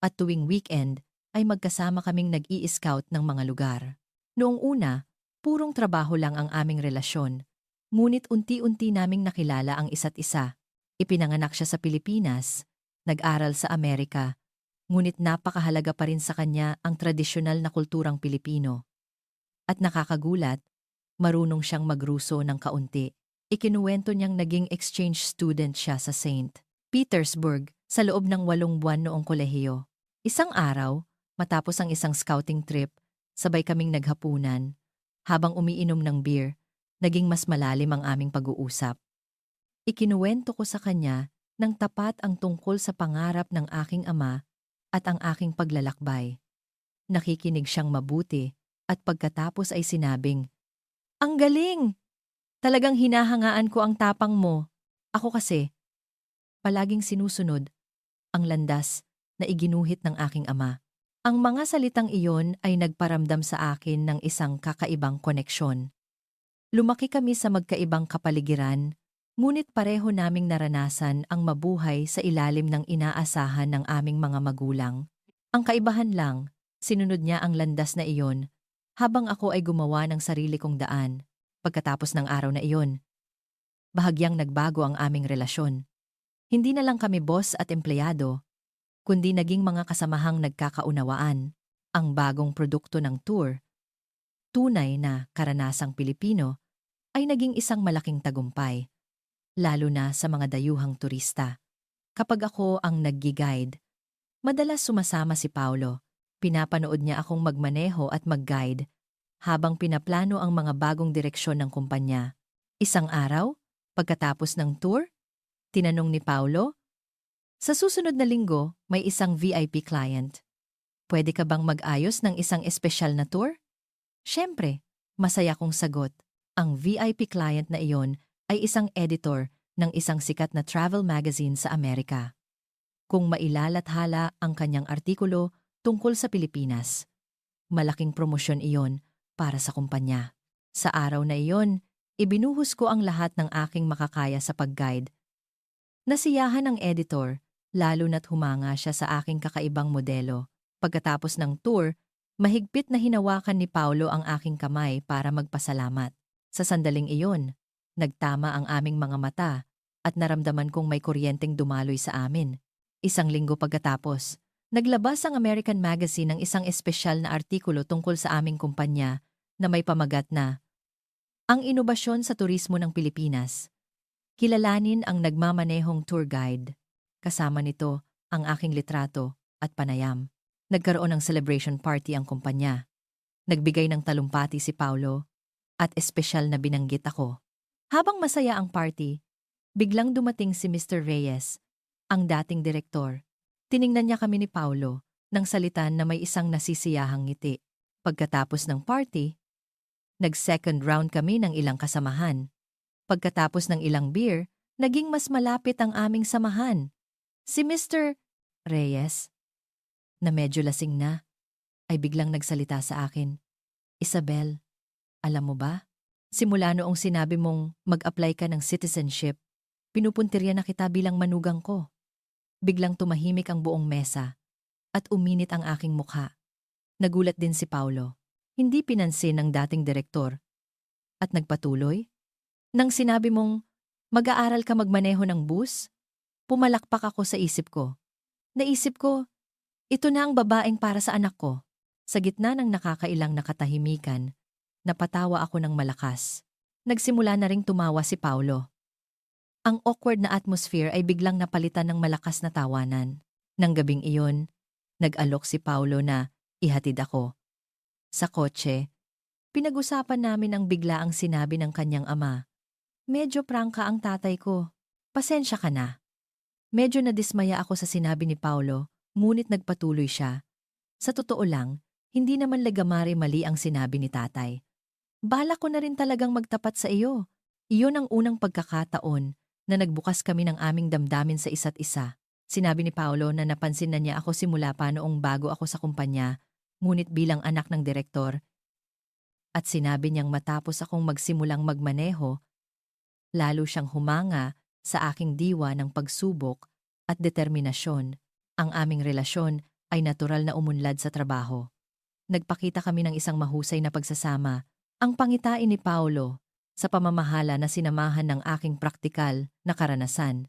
at tuwing weekend ay magkasama kaming nag-i-scout ng mga lugar. Noong una, purong trabaho lang ang aming relasyon, ngunit unti-unti naming nakilala ang isa't isa. Ipinanganak siya sa Pilipinas, nag-aral sa Amerika, ngunit napakahalaga pa rin sa kanya ang tradisyonal na kulturang Pilipino. At nakakagulat, marunong siyang magruso ng kaunti. Ikinuwento niyang naging exchange student siya sa St. Petersburg sa loob ng 8 buwan noong kolehiyo. Isang araw, matapos ang isang scouting trip, sabay kaming naghapunan. Habang umiinom ng beer, naging mas malalim ang aming pag-uusap. Ikinuwento ko sa kanya ng tapat ang tungkol sa pangarap ng aking ama at ang aking paglalakbay. Nakikinig siyang mabuti at pagkatapos ay sinabing, "Ang galing! Talagang hinahangaan ko ang tapang mo. Ako kasi, palaging sinusunod ang landas na iginuhit ng aking ama." Ang mga salitang iyon ay nagparamdam sa akin ng isang kakaibang koneksyon. Lumaki kami sa magkaibang kapaligiran, ngunit pareho naming naranasan ang mabuhay sa ilalim ng inaasahan ng aming mga magulang. Ang kaibahan lang, sinunod niya ang landas na iyon habang ako ay gumawa ng sarili kong daan. Pagkatapos ng araw na iyon, bahagyang nagbago ang aming relasyon. Hindi na lang kami boss at empleyado, kundi naging mga kasamahang nagkakaunawaan. Ang bagong produkto ng tour, tunay na karanasang Pilipino, ay naging isang malaking tagumpay, lalo na sa mga dayuhang turista. Kapag ako ang naggi-guide, madalas sumasama si Paulo. Pinapanood niya akong magmaneho at mag-guide habang pinaplano ang mga bagong direksyon ng kumpanya. Isang araw, pagkatapos ng tour, tinanong ni Paulo, "Sa susunod na linggo, may isang VIP client. Pwede ka bang mag-ayos ng isang espesyal na tour?" Siyempre, masaya kong sagot. Ang VIP client na iyon ay isang editor ng isang sikat na travel magazine sa Amerika. Kung mailalathala ang kanyang artikulo tungkol sa Pilipinas, malaking promosyon iyon para sa kumpanya. Sa araw na iyon, ibinuhos ko ang lahat ng aking makakaya sa pag-guide. Nasiyahan ng editor, lalo na't humanga siya sa aking kakaibang modelo. Pagkatapos ng tour, mahigpit na hinawakan ni Paulo ang aking kamay para magpasalamat. Sa sandaling iyon, nagtama ang aming mga mata at naramdaman kong may kuryenteng dumaloy sa amin. Isang linggo pagkatapos, naglabas ang American Magazine ng isang espesyal na artikulo tungkol sa aming kumpanya na may pamagat na "Ang inobasyon sa turismo ng Pilipinas. Kilalanin ang nagmamanehong tour guide." Kasama nito ang aking litrato at panayam. Nagkaroon ng celebration party ang kumpanya. Nagbigay ng talumpati si Paulo at espesyal na binanggit ako. Habang masaya ang party, biglang dumating si Mr. Reyes, ang dating direktor. Tiningnan niya kami ni Paulo nang salitan na may isang nasisiyahang ngiti. Pagkatapos ng party, nag-second round kami ng ilang kasamahan. Pagkatapos ng ilang beer, naging mas malapit ang aming samahan. Si Mr. Reyes, na medyo lasing na, ay biglang nagsalita sa akin. "Isabel, alam mo ba? Simula noong sinabi mong mag-apply ka ng citizenship, pinupuntirya na kita bilang manugang ko." Biglang tumahimik ang buong mesa at uminit ang aking mukha. Nagulat din si Paulo. Hindi pinansin ng dating direktor at nagpatuloy. "Nang sinabi mong mag-aaral ka magmaneho ng bus, pumalakpak ako sa isip ko. Naisip ko, ito na ang babaeng para sa anak ko." Sa gitna ng nakakailang na katahimikan, napatawa ako ng malakas. Nagsimula na ring tumawa si Paulo. Ang awkward na atmosphere ay biglang napalitan ng malakas na tawanan. Nang gabing iyon, nag-alok si Paulo na ihatid ako. Sa kotse, pinag-usapan namin ang biglaang sinabi ng kanyang ama. "Medyo prangka ang tatay ko. Pasensya ka na." Medyo nadismaya ako sa sinabi ni Paulo, ngunit nagpatuloy siya. "Sa totoo lang, hindi naman legamari mali ang sinabi ni tatay. Balak ko na rin talagang magtapat sa iyo. Iyon ang unang pagkakataon na nagbukas kami ng aming damdamin sa isa't isa." Sinabi ni Paulo na napansin na niya ako simula pa noong bago ako sa kumpanya, ngunit bilang anak ng direktor. At sinabi niyang matapos akong magsimulang magmaneho, lalo siyang humanga sa aking diwa ng pagsubok at determinasyon. Ang aming relasyon ay natural na umunlad sa trabaho. Nagpakita kami ng isang mahusay na pagsasama. Ang pangitain ni Paulo sa pamamahala na sinamahan ng aking praktikal na karanasan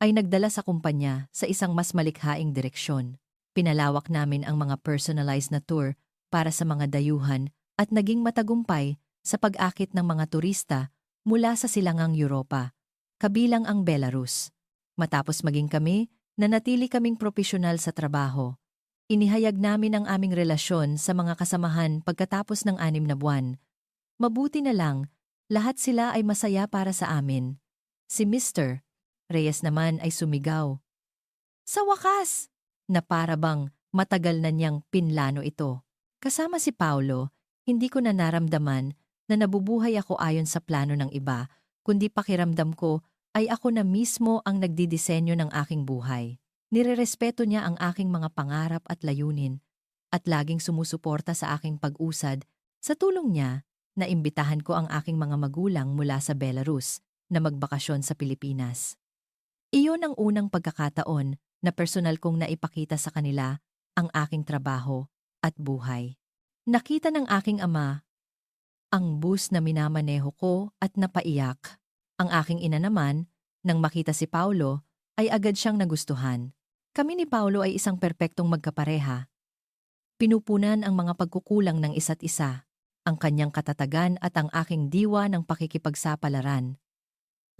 ay nagdala sa kumpanya sa isang mas malikhaing direksyon. Pinalawak namin ang mga personalized na tour para sa mga dayuhan at naging matagumpay sa pag-akit ng mga turista mula sa silangang Europa, kabilang ang Belarus. Matapos maging kami, nanatili kaming propesyonal sa trabaho. Inihayag namin ang aming relasyon sa mga kasamahan pagkatapos ng 6 na buwan. Mabuti na lang, lahat sila ay masaya para sa amin. Si Mr. Reyes naman ay sumigaw. Sa wakas! Na para bang matagal na niyang pinlano ito. Kasama si Paulo, hindi ko na naramdaman na nabubuhay ako ayon sa plano ng iba, kundi pakiramdam ko ay ako na mismo ang nagdidisenyo ng aking buhay. Nirerespeto niya ang aking mga pangarap at layunin at laging sumusuporta sa aking pag-usad. Sa tulong niya, naimbitahan ko ang aking mga magulang mula sa Belarus na magbakasyon sa Pilipinas. Iyon ang unang pagkakataon na personal kong naipakita sa kanila ang aking trabaho at buhay. Nakita ng aking ama ang bus na minamaneho ko at napaiyak. Ang aking ina naman, nang makita si Paulo, ay agad siyang nagustuhan. Kami ni Paulo ay isang perpektong magkapareha. Pinupunan ang mga pagkukulang ng isa't isa, ang kanyang katatagan at ang aking diwa ng pakikipagsapalaran.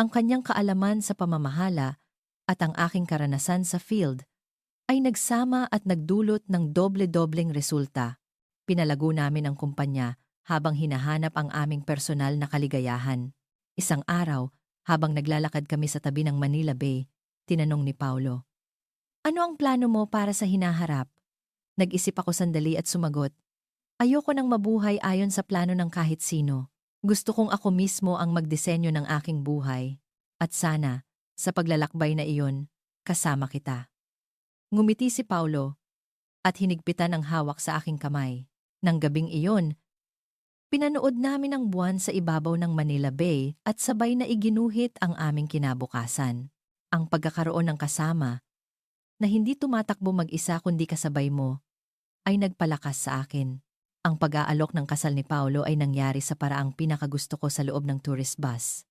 Ang kanyang kaalaman sa pamamahala at ang aking karanasan sa field ay nagsama at nagdulot ng doble-dobleng resulta. Pinalago namin ang kumpanya habang hinahanap ang aming personal na kaligayahan. Isang araw, habang naglalakad kami sa tabi ng Manila Bay, tinanong ni Paulo, "Ano ang plano mo para sa hinaharap?" Nag-isip ako sandali at sumagot, "Ayoko nang mabuhay ayon sa plano ng kahit sino. Gusto kong ako mismo ang magdisenyo ng aking buhay. At sana, sa paglalakbay na iyon, kasama kita." Ngumiti si Paulo at hinigpitan ang hawak sa aking kamay. Nang gabing iyon, pinanood namin ang buwan sa ibabaw ng Manila Bay at sabay na iginuhit ang aming kinabukasan. Ang pagkakaroon ng kasama, na hindi tumatakbo mag-isa kundi kasabay mo, ay nagpalakas sa akin. Ang pag-aalok ng kasal ni Paulo ay nangyari sa paraang pinakagusto ko sa loob ng tourist bus.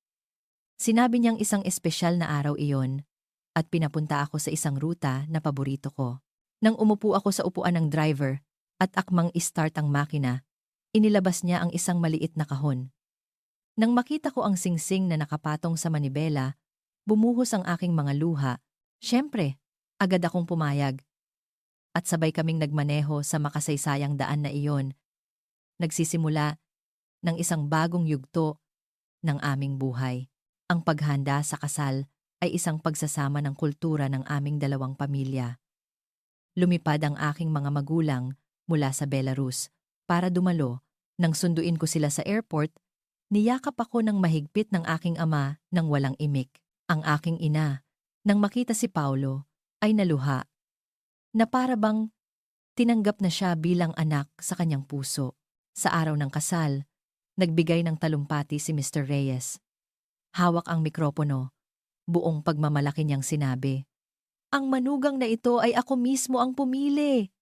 Sinabi niyang isang espesyal na araw iyon at pinapunta ako sa isang ruta na paborito ko. Nang umupo ako sa upuan ng driver at akmang i-start ang makina, inilabas niya ang isang maliit na kahon. Nang makita ko ang singsing na nakapatong sa manibela, bumuhos ang aking mga luha. Siyempre, agad akong pumayag. At sabay kaming nagmaneho sa makasaysayang daan na iyon. Nagsisimula ng isang bagong yugto ng aming buhay. Ang paghanda sa kasal ay isang pagsasama ng kultura ng aming dalawang pamilya. Lumipad ang aking mga magulang mula sa Belarus para dumalo. Nang sunduin ko sila sa airport, niyakap ako ng mahigpit ng aking ama nang walang imik. Ang aking ina, nang makita si Paulo, ay naluha, na para bang tinanggap na siya bilang anak sa kanyang puso. Sa araw ng kasal, nagbigay ng talumpati si Mr. Reyes. Hawak ang mikropono, buong pagmamalaki niyang sinabi, "Ang manugang na ito ay ako mismo ang pumili."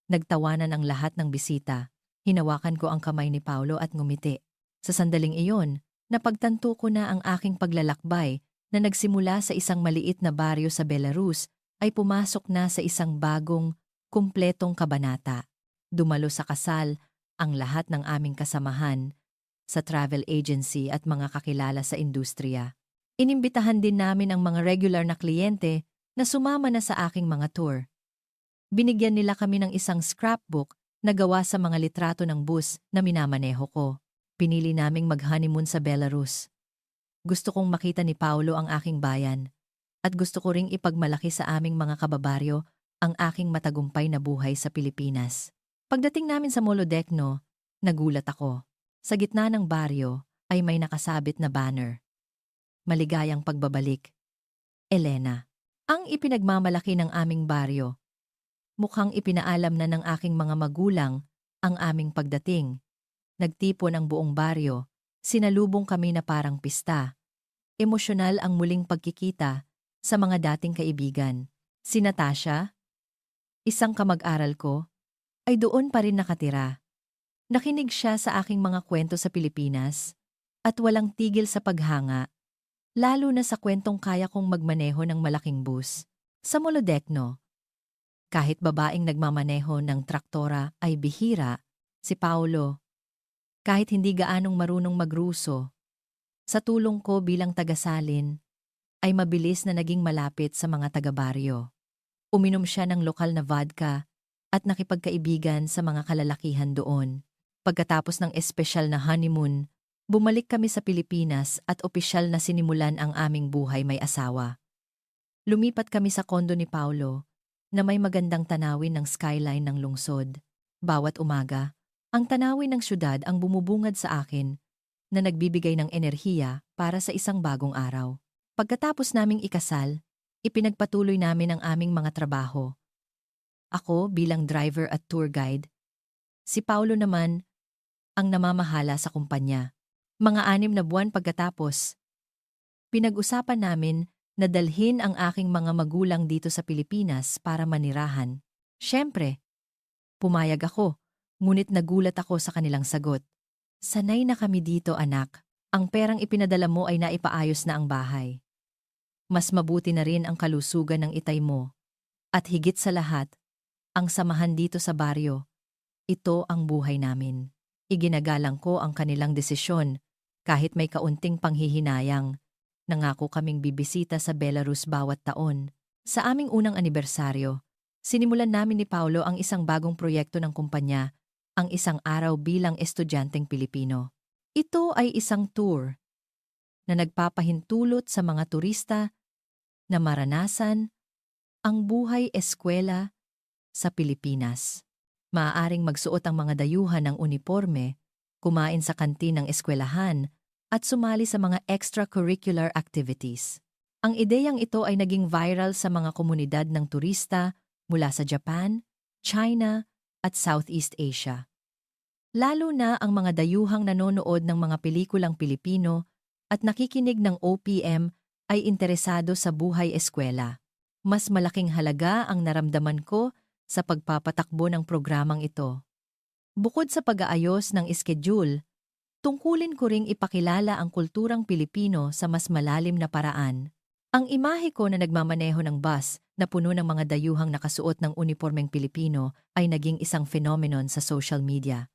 Nagtawanan ang lahat ng bisita. Hinawakan ko ang kamay ni Paulo at ngumiti. Sa sandaling iyon, napagtanto ko na ang aking paglalakbay na nagsimula sa isang maliit na baryo sa Belarus ay pumasok na sa isang bagong, kumpletong kabanata. Dumalo sa kasal ang lahat ng aming kasamahan sa travel agency at mga kakilala sa industriya. Inimbitahan din namin ang mga regular na kliyente na sumama na sa aking mga tour. Binigyan nila kami ng isang scrapbook na gawa sa mga litrato ng bus na minamaneho ko. Pinili naming mag-honeymoon sa Belarus. Gusto kong makita ni Paulo ang aking bayan at gusto ko ring ipagmalaki sa aming mga kababaryo ang aking matagumpay na buhay sa Pilipinas. Pagdating namin sa Molodechno, nagulat ako. Sa gitna ng baryo ay may nakasabit na banner. "Maligayang pagbabalik, Elena." Ang ipinagmamalaki ng aming baryo. Mukhang ipinaalam na ng aking mga magulang ang aming pagdating. Nagtipon ang buong baryo. Sinalubong kami na parang pista. Emosyonal ang muling pagkikita sa mga dating kaibigan. Si Natasha, isang kamag-aral ko, ay doon pa rin nakatira. Nakinig siya sa aking mga kwento sa Pilipinas at walang tigil sa paghanga, lalo na sa kwentong kaya kong magmaneho ng malaking bus. Sa Molodechno, kahit babaeng nagmamaneho ng traktora ay bihira, si Paulo, kahit hindi gaanong marunong magruso, sa tulong ko bilang tagasalin, ay mabilis na naging malapit sa mga taga-baryo. Uminom siya ng lokal na vodka at nakipagkaibigan sa mga kalalakihan doon. Pagkatapos ng espesyal na honeymoon, bumalik kami sa Pilipinas at opisyal na sinimulan ang aming buhay may asawa. Lumipat kami sa kondo ni Paulo na may magandang tanawin ng skyline ng lungsod. Bawat umaga, ang tanawin ng syudad ang bumubungad sa akin na nagbibigay ng enerhiya para sa isang bagong araw. Pagkatapos naming ikasal, ipinagpatuloy namin ang aming mga trabaho. Ako bilang driver at tour guide. Si Paulo naman ang namamahala sa kumpanya. Mga 6 na buwan pagkatapos, pinag-usapan namin na dalhin ang aking mga magulang dito sa Pilipinas para manirahan. Siyempre, pumayag ako, Ngunit nagulat ako sa kanilang sagot. Sanay na kami dito, anak. Ang perang ipinadala mo ay naipaayos na ang bahay. Mas mabuti na rin ang kalusugan ng itay mo. At higit sa lahat, ang samahan dito sa baryo. Ito ang buhay namin. Iginagalang ko ang kanilang desisyon kahit may kaunting panghihinayang. Nangako kaming bibisita sa Belarus bawat taon. Sa aming unang anibersaryo, sinimulan namin ni Paulo ang isang bagong proyekto ng kumpanya, ang isang araw bilang estudyanteng Pilipino. Ito ay isang tour na nagpapahintulot sa mga turista na maranasan ang buhay eskwela sa Pilipinas. Maaaring magsuot ang mga dayuhan ng uniforme, kumain sa kantin ng eskwelahan, at sumali sa mga extracurricular activities. Ang ideyang ito ay naging viral sa mga komunidad ng turista mula sa Japan, China, at Southeast Asia. Lalo na ang mga dayuhang nanonood ng mga pelikulang Pilipino at nakikinig ng OPM ay interesado sa buhay eskwela. Mas malaking halaga ang naramdaman ko sa pagpapatakbo ng programang ito. Bukod sa pag-aayos ng schedule, tungkulin ko ring ipakilala ang kulturang Pilipino sa mas malalim na paraan. Ang imahe ko na nagmamaneho ng bus na puno ng mga dayuhang nakasuot ng unipormeng Pilipino ay naging isang phenomenon sa social media.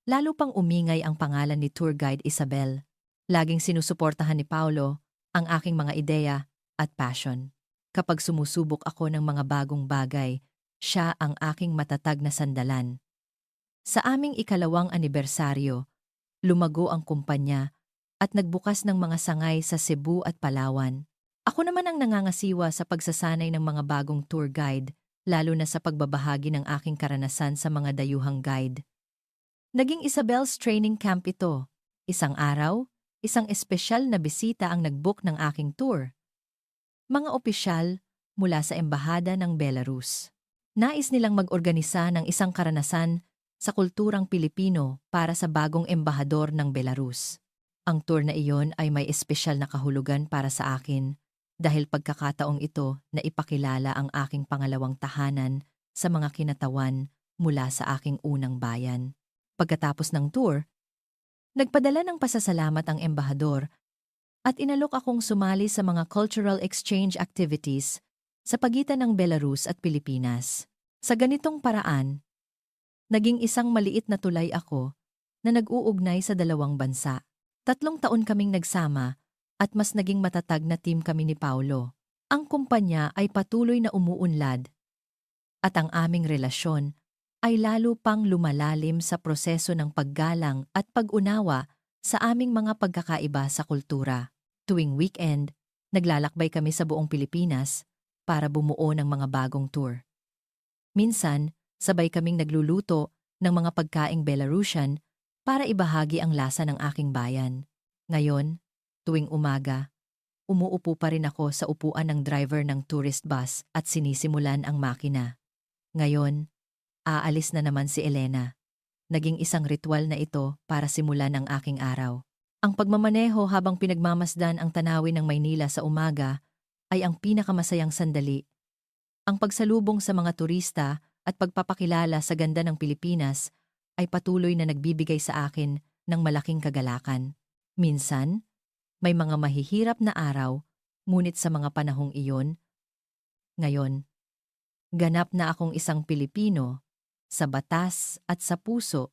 Lalo pang umingay ang pangalan ni Tour Guide Isabel. Laging sinusuportahan ni Paulo ang aking mga ideya at passion. Kapag sumusubok ako ng mga bagong bagay, siya ang aking matatag na sandalan. Sa aming ikalawang anibersaryo, lumago ang kumpanya at nagbukas ng mga sangay sa Cebu at Palawan. Ako naman ang nangangasiwa sa pagsasanay ng mga bagong tour guide, lalo na sa pagbabahagi ng aking karanasan sa mga dayuhang guide. Naging Isabel's training camp ito. Isang araw, isang espesyal na bisita ang nag-book ng aking tour. Mga opisyal mula sa embahada ng Belarus. Nais nilang mag-organisa ng isang karanasan sa kulturang Pilipino para sa bagong embahador ng Belarus. Ang tour na iyon ay may espesyal na kahulugan para sa akin dahil pagkakataong ito na ipakilala ang aking pangalawang tahanan sa mga kinatawan mula sa aking unang bayan. Pagkatapos ng tour, nagpadala ng pasasalamat ang embahador at inalok akong sumali sa mga cultural exchange activities sa pagitan ng Belarus at Pilipinas. Sa ganitong paraan, naging isang maliit na tulay ako na nag-uugnay sa dalawang bansa. 3 taon kaming nagsama at mas naging matatag na team kami ni Paulo. Ang kumpanya ay patuloy na umuunlad at ang aming relasyon ay lalo pang lumalalim sa proseso ng paggalang at pag-unawa sa aming mga pagkakaiba sa kultura. Tuwing weekend, naglalakbay kami sa buong Pilipinas para bumuo ng mga bagong tour. Minsan, sabay kaming nagluluto ng mga pagkaing Belarusian para ibahagi ang lasa ng aking bayan. Ngayon, tuwing umaga, umuupo pa rin ako sa upuan ng driver ng tourist bus at sinisimulan ang makina. Ngayon, aalis na naman si Elena. Naging isang ritual na ito para simulan ang aking araw. Ang pagmamaneho habang pinagmamasdan ang tanawin ng Maynila sa umaga ay ang pinakamasayang sandali. Ang pagsalubong sa mga turista at pagpapakilala sa ganda ng Pilipinas ay patuloy na nagbibigay sa akin ng malaking kagalakan. Minsan, may mga mahihirap na araw, ngunit sa mga panahong iyon, ngayon, ganap na akong isang Pilipino, sa batas at sa puso,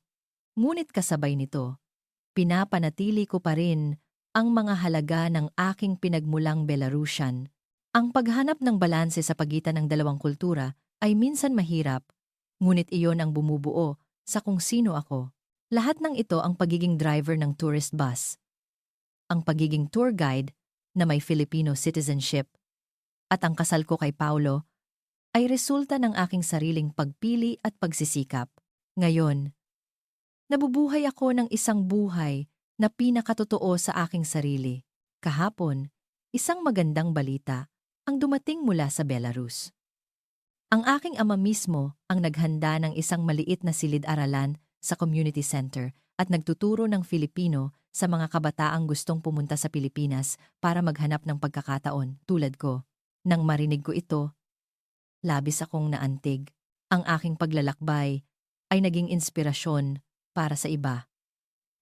ngunit kasabay nito, pinapanatili ko pa rin ang mga halaga ng aking pinagmulang Belarusian. Ang paghanap ng balanse sa pagitan ng dalawang kultura ay minsan mahirap, ngunit iyon ang bumubuo sa kung sino ako. Lahat ng ito ang pagiging driver ng tourist bus, ang pagiging tour guide na may Filipino citizenship, at ang kasal ko kay Paulo ay resulta ng aking sariling pagpili at pagsisikap. Ngayon, nabubuhay ako ng isang buhay na pinakatotoo sa aking sarili. Kahapon, isang magandang balita ang dumating mula sa Belarus. Ang aking ama mismo ang naghanda ng isang maliit na silid-aralan sa community center at nagtuturo ng Filipino sa mga kabataang gustong pumunta sa Pilipinas para maghanap ng pagkakataon tulad ko. Nang marinig ko ito, labis akong naantig. Ang aking paglalakbay ay naging inspirasyon para sa iba.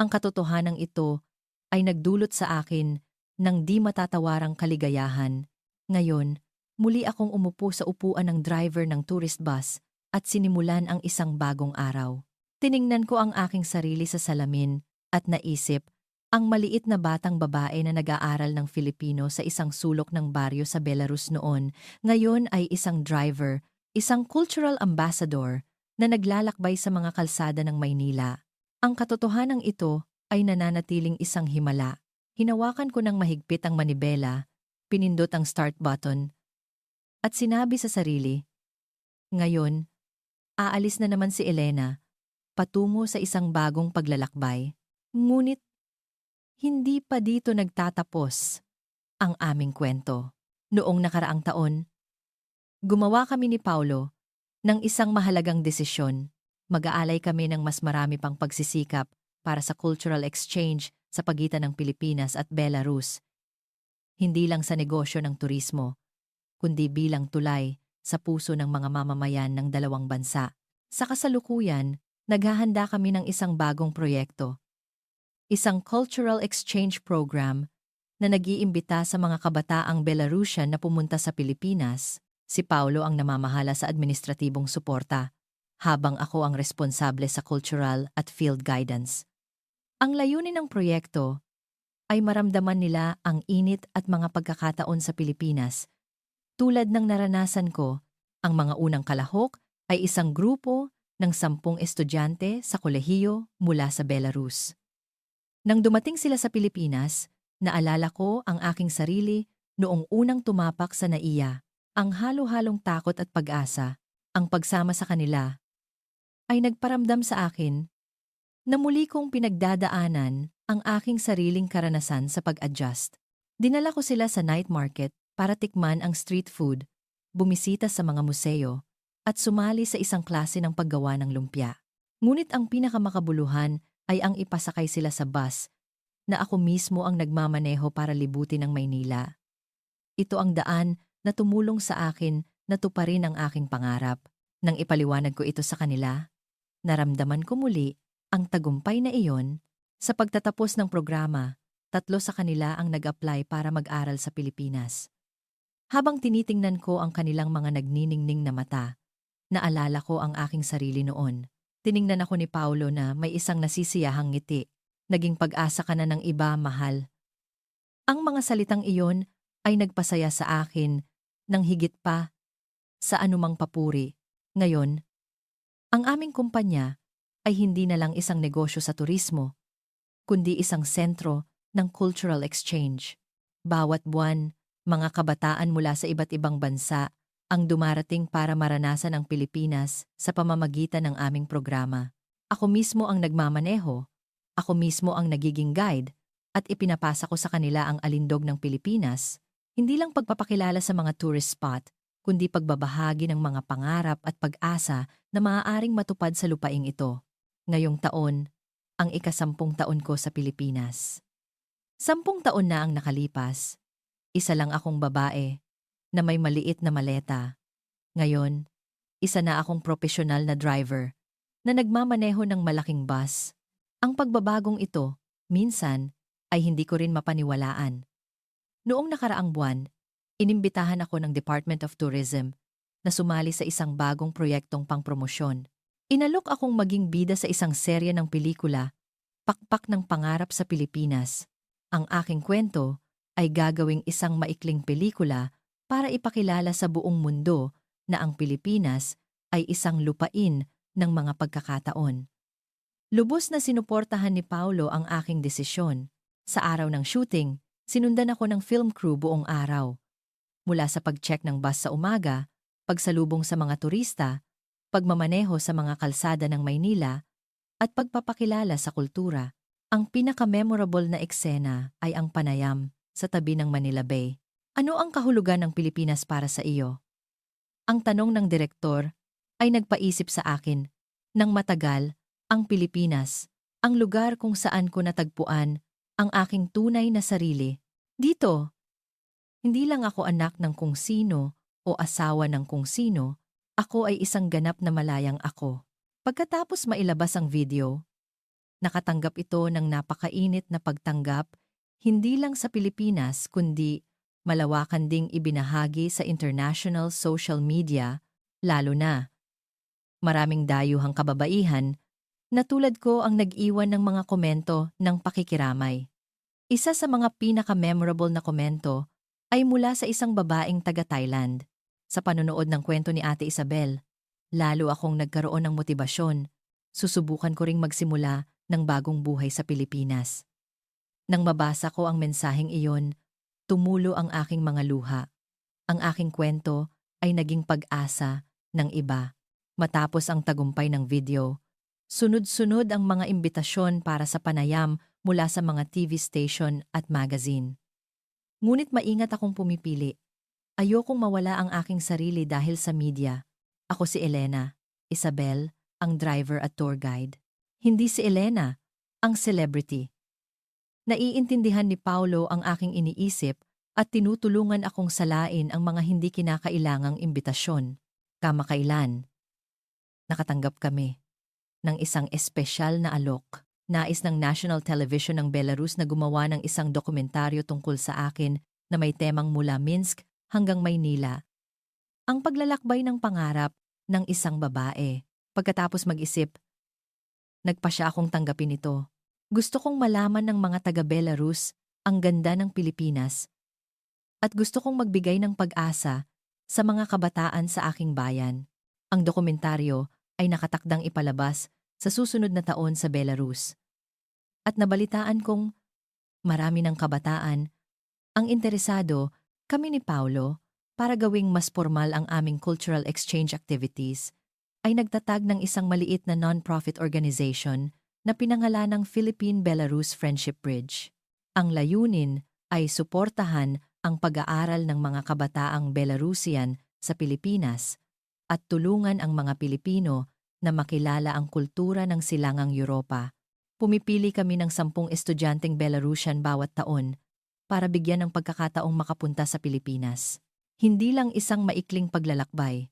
Ang katotohanang ito ay nagdulot sa akin ng di matatawarang kaligayahan. Ngayon, muli akong umupo sa upuan ng driver ng tourist bus at sinimulan ang isang bagong araw. Tiningnan ko ang aking sarili sa salamin at naisip, ang maliit na batang babae na nag-aaral ng Filipino sa isang sulok ng baryo sa Belarus noon, ngayon ay isang driver, isang cultural ambassador na naglalakbay sa mga kalsada ng Maynila. Ang katotohanang ito ay nananatiling isang himala. Hinawakan ko ng mahigpit ang manibela, pinindot ang start button, at sinabi sa sarili, ngayon, aalis na naman si Elena, patungo sa isang bagong paglalakbay. Ngunit, hindi pa dito nagtatapos ang aming kwento. Noong nakaraang taon, gumawa kami ni Paulo ng isang mahalagang desisyon. Mag-aalay kami ng mas marami pang pagsisikap para sa cultural exchange sa pagitan ng Pilipinas at Belarus. Hindi lang sa negosyo ng turismo, kundi bilang tulay sa puso ng mga mamamayan ng dalawang bansa. Sa kasalukuyan, naghahanda kami ng isang bagong proyekto. Isang cultural exchange program na nag-iimbita sa mga kabataang Belarusian na pumunta sa Pilipinas. Si Paulo ang namamahala sa administratibong suporta, habang ako ang responsable sa cultural at field guidance. Ang layunin ng proyekto ay maramdaman nila ang init at mga pagkakataon sa Pilipinas. Tulad ng naranasan ko, ang mga unang kalahok ay isang grupo ng 10 estudyante sa kolehiyo mula sa Belarus. Nang dumating sila sa Pilipinas, naalala ko ang aking sarili noong unang tumapak sa NAIA. Ang halo-halong takot at pag-asa, ang pagsama sa kanila, ay nagparamdam sa akin na muli kong pinagdadaanan ang aking sariling karanasan sa pag-adjust. Dinala ko sila sa night market para tikman ang street food, bumisita sa mga museo, at sumali sa isang klase ng paggawa ng lumpia. Ngunit ang pinakamakabuluhan ay ang ipasakay sila sa bus na ako mismo ang nagmamaneho para libutin ang Maynila. Ito ang daan na tumulong sa akin na tuparin ang aking pangarap. Nang ipaliwanag ko ito sa kanila, naramdaman ko muli ang tagumpay na iyon. Sa pagtatapos ng programa, 3 sa kanila ang nag-apply para mag-aral sa Pilipinas. Habang tinitingnan ko ang kanilang mga nagniningning na mata, naalala ko ang aking sarili noon. Tiningnan ako ni Paulo na may isang nasisiyahang ngiti. Naging pag-asa ka na ng iba, mahal. Ang mga salitang iyon ay nagpasaya sa akin ng higit pa sa anumang papuri. Ngayon, ang aming kumpanya ay hindi na lang isang negosyo sa turismo, kundi isang sentro ng cultural exchange. Bawat buwan, mga kabataan mula sa iba't ibang bansa ang dumarating para maranasan ang Pilipinas sa pamamagitan ng aming programa. Ako mismo ang nagmamaneho, ako mismo ang nagiging guide, at ipinapasa ko sa kanila ang alindog ng Pilipinas, hindi lang pagpapakilala sa mga tourist spot, kundi pagbabahagi ng mga pangarap at pag-asa na maaaring matupad sa lupaing ito. Ngayong taon, ang ika-10 taon ko sa Pilipinas. 10 taon na ang nakalipas. Isa lang akong babae na may maliit na maleta. Ngayon, isa na akong profesional na driver na nagmamaneho ng malaking bus. Ang pagbabagong ito, minsan, ay hindi ko rin mapaniwalaan. Noong nakaraang buwan, inimbitahan ako ng Department of Tourism na sumali sa isang bagong proyektong pangpromosyon. Inalok akong maging bida sa isang serye ng pelikula, Pakpak ng Pangarap sa Pilipinas. Ang aking kwento ay gagawing isang maikling pelikula para ipakilala sa buong mundo na ang Pilipinas ay isang lupain ng mga pagkakataon. Lubos na sinuportahan ni Paulo ang aking desisyon. Sa araw ng shooting, sinundan ako ng film crew buong araw. Mula sa pag-check ng bus sa umaga, pagsalubong sa mga turista, pagmamaneho sa mga kalsada ng Maynila, at pagpapakilala sa kultura. Ang pinaka-memorable na eksena ay ang panayam sa tabi ng Manila Bay. Ano ang kahulugan ng Pilipinas para sa iyo? Ang tanong ng direktor ay nagpaisip sa akin. Nang matagal, ang Pilipinas, ang lugar kung saan ko natagpuan ang aking tunay na sarili. Dito, hindi lang ako anak ng kung sino o asawa ng kung sino, ako ay isang ganap na malayang ako. Pagkatapos mailabas ang video, nakatanggap ito ng napakainit na pagtanggap hindi lang sa Pilipinas kundi malawakan ding ibinahagi sa international social media, lalo na maraming dayuhang kababaihan na tulad ko ang nag-iwan ng mga komento ng pakikiramay. Isa sa mga pinaka-memorable na komento ay mula sa isang babaeng taga-Thailand. Sa panonood ng kwento ni Ate Isabel, lalo akong nagkaroon ng motibasyon. Susubukan ko ring magsimula ng bagong buhay sa Pilipinas. Nang mabasa ko ang mensaheng iyon, tumulo ang aking mga luha. Ang aking kwento ay naging pag-asa ng iba. Matapos ang tagumpay ng video, sunod-sunod ang mga imbitasyon para sa panayam mula sa mga TV station at magazine. Ngunit maingat akong pumipili. Ayokong mawala ang aking sarili dahil sa media. Ako si Elena, Isabel, ang driver at tour guide. Hindi si Elena, ang celebrity. Naiintindihan ni Paulo ang aking iniisip at tinutulungan akong salain ang mga hindi kinakailangang imbitasyon. Kamakailan, nakatanggap kami ng isang espesyal na alok. Nais ng National Television ng Belarus na gumawa ng isang dokumentaryo tungkol sa akin na may temang mula Minsk hanggang Maynila. Ang paglalakbay ng pangarap ng isang babae. Pagkatapos mag-isip, nagpa siya akong tanggapin ito. Gusto kong malaman ng mga taga-Belarus ang ganda ng Pilipinas at gusto kong magbigay ng pag-asa sa mga kabataan sa aking bayan. Ang dokumentaryo ay nakatakdang ipalabas sa susunod na taon sa Belarus. At nabalitaan kong marami ng kabataan ang interesado kami ni Paulo para gawing mas formal ang aming cultural exchange activities ay nagtatag ng isang maliit na non-profit organization na pinangalanang Philippine-Belarus Friendship Bridge. Ang layunin ay suportahan ang pag-aaral ng mga kabataang Belarusian sa Pilipinas at tulungan ang mga Pilipino na makilala ang kultura ng silangang Europa. Pumipili kami ng 10 estudyanteng Belarusian bawat taon para bigyan ng pagkakataong makapunta sa Pilipinas. Hindi lang isang maikling paglalakbay,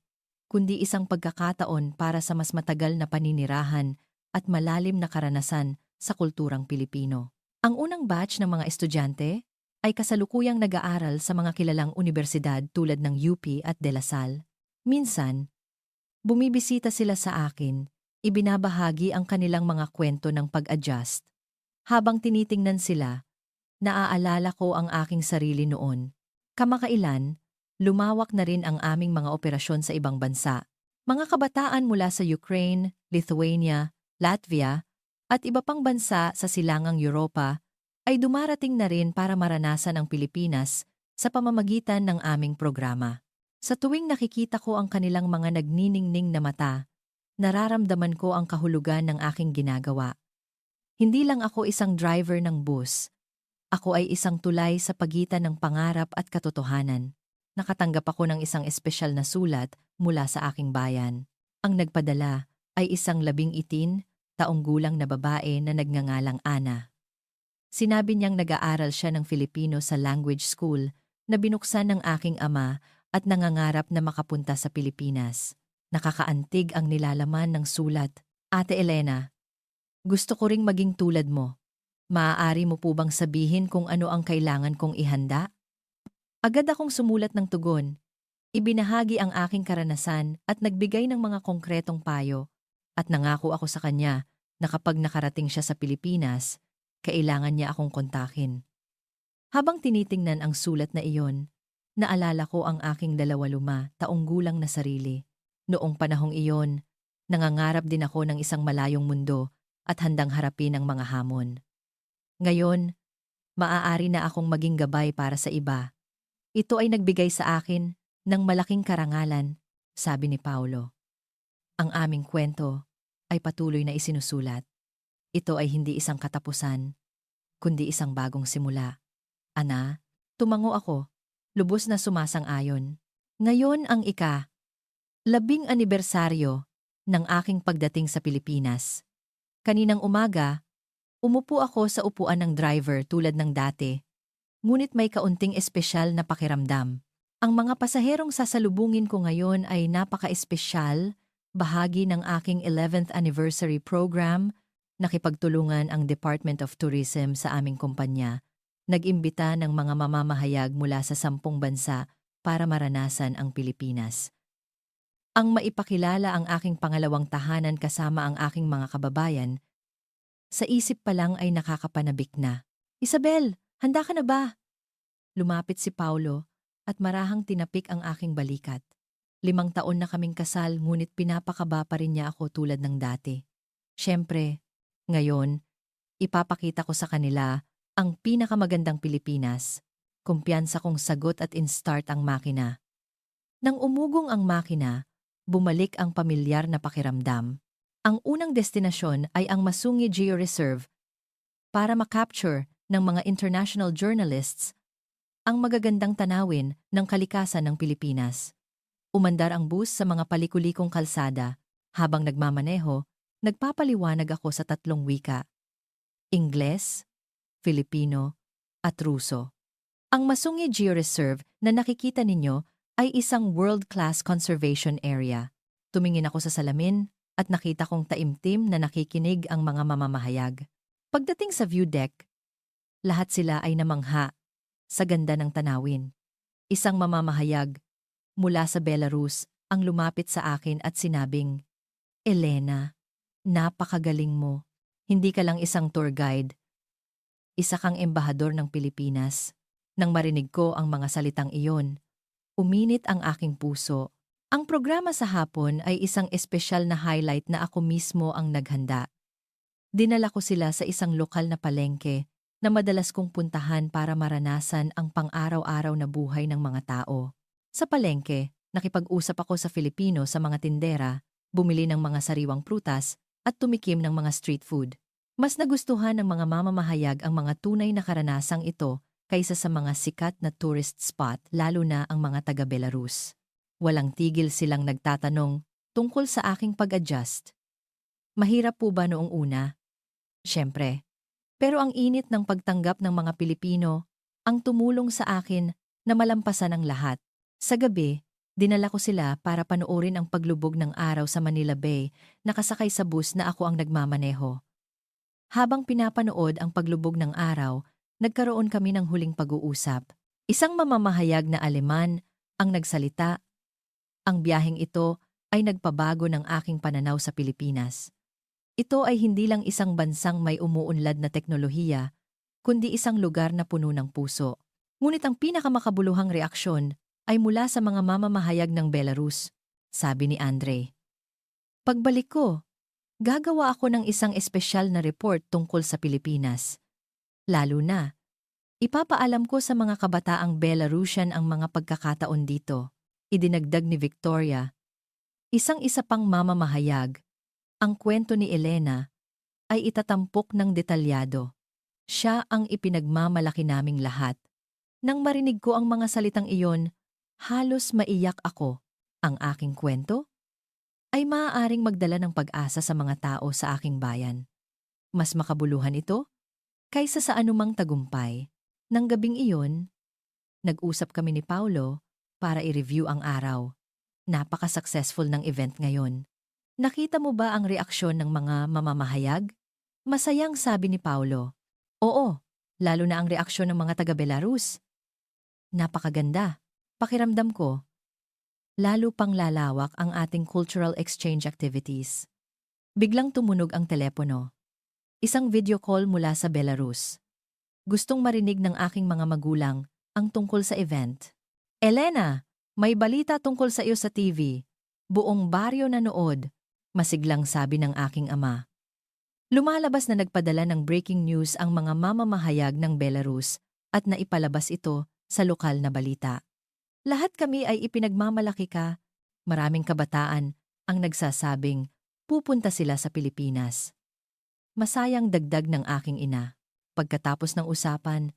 kundi isang pagkakataon para sa mas matagal na paninirahan at malalim na karanasan sa kulturang Pilipino. Ang unang batch ng mga estudyante ay kasalukuyang nag-aaral sa mga kilalang universidad tulad ng UP at De La Salle. Minsan, bumibisita sila sa akin, ibinabahagi ang kanilang mga kwento ng pag-adjust. Habang tinitingnan sila, naaalala ko ang aking sarili noon. Kamakailan, lumawak na rin ang aming mga operasyon sa ibang bansa. Mga kabataan mula sa Ukraine, Lithuania, Latvia, at iba pang bansa sa silangang Europa ay dumarating na rin para maranasan ang Pilipinas sa pamamagitan ng aming programa. Sa tuwing nakikita ko ang kanilang mga nagniningning na mata, nararamdaman ko ang kahulugan ng aking ginagawa. Hindi lang ako isang driver ng bus. Ako ay isang tulay sa pagitan ng pangarap at katotohanan. Nakatanggap ako ng isang espesyal na sulat mula sa aking bayan. Ang nagpadala ay isang 18 taong gulang na babae na nagngangalang Ana. Sinabi niyang nag-aaral siya ng Filipino sa language school na binuksan ng aking ama at nangangarap na makapunta sa Pilipinas. Nakakaantig ang nilalaman ng sulat. Ate Elena, gusto ko ring maging tulad mo. Maaari mo po bang sabihin kung ano ang kailangan kong ihanda? Agad akong sumulat ng tugon. Ibinahagi ang aking karanasan at nagbigay ng mga konkretong payo. At nangako ako sa kanya na kapag nakarating siya sa Pilipinas, kailangan niya akong kontakin. Habang tinitingnan ang sulat na iyon, naalala ko ang aking 25 taong gulang na sarili. Noong panahong iyon, nangangarap din ako ng isang malayong mundo at handang harapin ang mga hamon. Ngayon, maaari na akong maging gabay para sa iba. Ito ay nagbigay sa akin ng malaking karangalan, sabi ni Paulo. Ang aming kwento ay patuloy na isinusulat. Ito ay hindi isang katapusan, kundi isang bagong simula. Ana, tumango ako, lubos na sumasang-ayon. Ngayon ang 10th anibersaryo ng aking pagdating sa Pilipinas. Kaninang umaga, umupo ako sa upuan ng driver tulad ng dati, ngunit may kaunting espesyal na pakiramdam. Ang mga pasaherong sasalubungin ko ngayon ay napaka-espesyal, Bahagi ng aking 11th anniversary program, nakipagtulungan ang Department of Tourism sa aming kumpanya. Nag-imbita ng mga mamamahayag mula sa 10 bansa para maranasan ang Pilipinas. Ang maipakilala ang aking pangalawang tahanan kasama ang aking mga kababayan, sa isip pa lang ay nakakapanabik na. Isabel, handa ka na ba? Lumapit si Paulo at marahang tinapik ang aking balikat. 5 taon na kaming kasal ngunit pinapakaba pa rin niya ako tulad ng dati. Siyempre, ngayon, ipapakita ko sa kanila ang pinakamagandang Pilipinas. Kumpiyansa kong sagot at instart ang makina. Nang umugong ang makina, bumalik ang pamilyar na pakiramdam. Ang unang destinasyon ay ang Masungi Georeserve para makapture ng mga international journalists ang magagandang tanawin ng kalikasan ng Pilipinas. Umandar ang bus sa mga palikulikong kalsada. Habang nagmamaneho, nagpapaliwanag ako sa 3 wika: Ingles, Filipino, at Ruso. Ang Masungi Georeserve na nakikita ninyo ay isang world-class conservation area. Tumingin ako sa salamin at nakita kong taimtim na nakikinig ang mga mamamahayag. Pagdating sa view deck, lahat sila ay namangha sa ganda ng tanawin. Isang mamamahayag mula sa Belarus ang lumapit sa akin at sinabing, "Elena, napakagaling mo. Hindi ka lang isang tour guide. Isa kang embahador ng Pilipinas." Nang marinig ko ang mga salitang iyon, uminit ang aking puso. Ang programa sa hapon ay isang espesyal na highlight na ako mismo ang naghanda. Dinala ko sila sa isang lokal na palengke na madalas kong puntahan para maranasan ang pang-araw-araw na buhay ng mga tao. Sa palengke, nakipag-usap ako sa Filipino sa mga tindera, bumili ng mga sariwang prutas at tumikim ng mga street food. Mas nagustuhan ng mga mamamahayag ang mga tunay na karanasang ito kaysa sa mga sikat na tourist spot, lalo na ang mga taga-Belarus. Walang tigil silang nagtatanong tungkol sa aking pag-adjust. Mahirap po ba noong una? Siyempre. Pero ang init ng pagtanggap ng mga Pilipino ang tumulong sa akin na malampasan ang lahat. Sa gabi, dinala ko sila para panoorin ang paglubog ng araw sa Manila Bay, nakasakay sa bus na ako ang nagmamaneho. Habang pinapanood ang paglubog ng araw, nagkaroon kami ng huling pag-uusap. Isang mamamahayag na Aleman ang nagsalita. Ang biyaheng ito ay nagpabago ng aking pananaw sa Pilipinas. Ito ay hindi lang isang bansang may umuunlad na teknolohiya, kundi isang lugar na puno ng puso. Ngunit ang pinakamakabuluhang reaksyon ay mula sa mga mamamahayag ng Belarus, sabi ni Andre. Pagbalik ko, gagawa ako ng isang espesyal na report tungkol sa Pilipinas. Lalo na, ipapaalam ko sa mga kabataang Belarusian ang mga pagkakataon dito. Idinagdag ni Victoria. Isang-isa pang mamamahayag. Ang kwento ni Elena ay itatampok ng detalyado. Siya ang ipinagmamalaki naming lahat. Nang marinig ko ang mga salitang iyon, halos maiyak ako. Ang aking kwento ay maaaring magdala ng pag-asa sa mga tao sa aking bayan. Mas makabuluhan ito kaysa sa anumang tagumpay. Nang gabing iyon, nag-usap kami ni Paulo para i-review ang araw. Napaka-successful ng event ngayon. Nakita mo ba ang reaksyon ng mga mamamahayag? Masayang sabi ni Paulo. Oo, lalo na ang reaksyon ng mga taga-Belarus. Napakaganda. Pakiramdam ko, lalo pang lalawak ang ating cultural exchange activities. Biglang tumunog ang telepono. Isang video call mula sa Belarus. Gustong marinig ng aking mga magulang ang tungkol sa event. Elena, may balita tungkol sa iyo sa TV. Buong baryo nanood, masiglang sabi ng aking ama. Lumalabas na nagpadala ng breaking news ang mga mamamahayag ng Belarus at naipalabas ito sa lokal na balita. Lahat kami ay ipinagmamalaki ka. Maraming kabataan ang nagsasabing pupunta sila sa Pilipinas. Masayang dagdag ng aking ina. Pagkatapos ng usapan,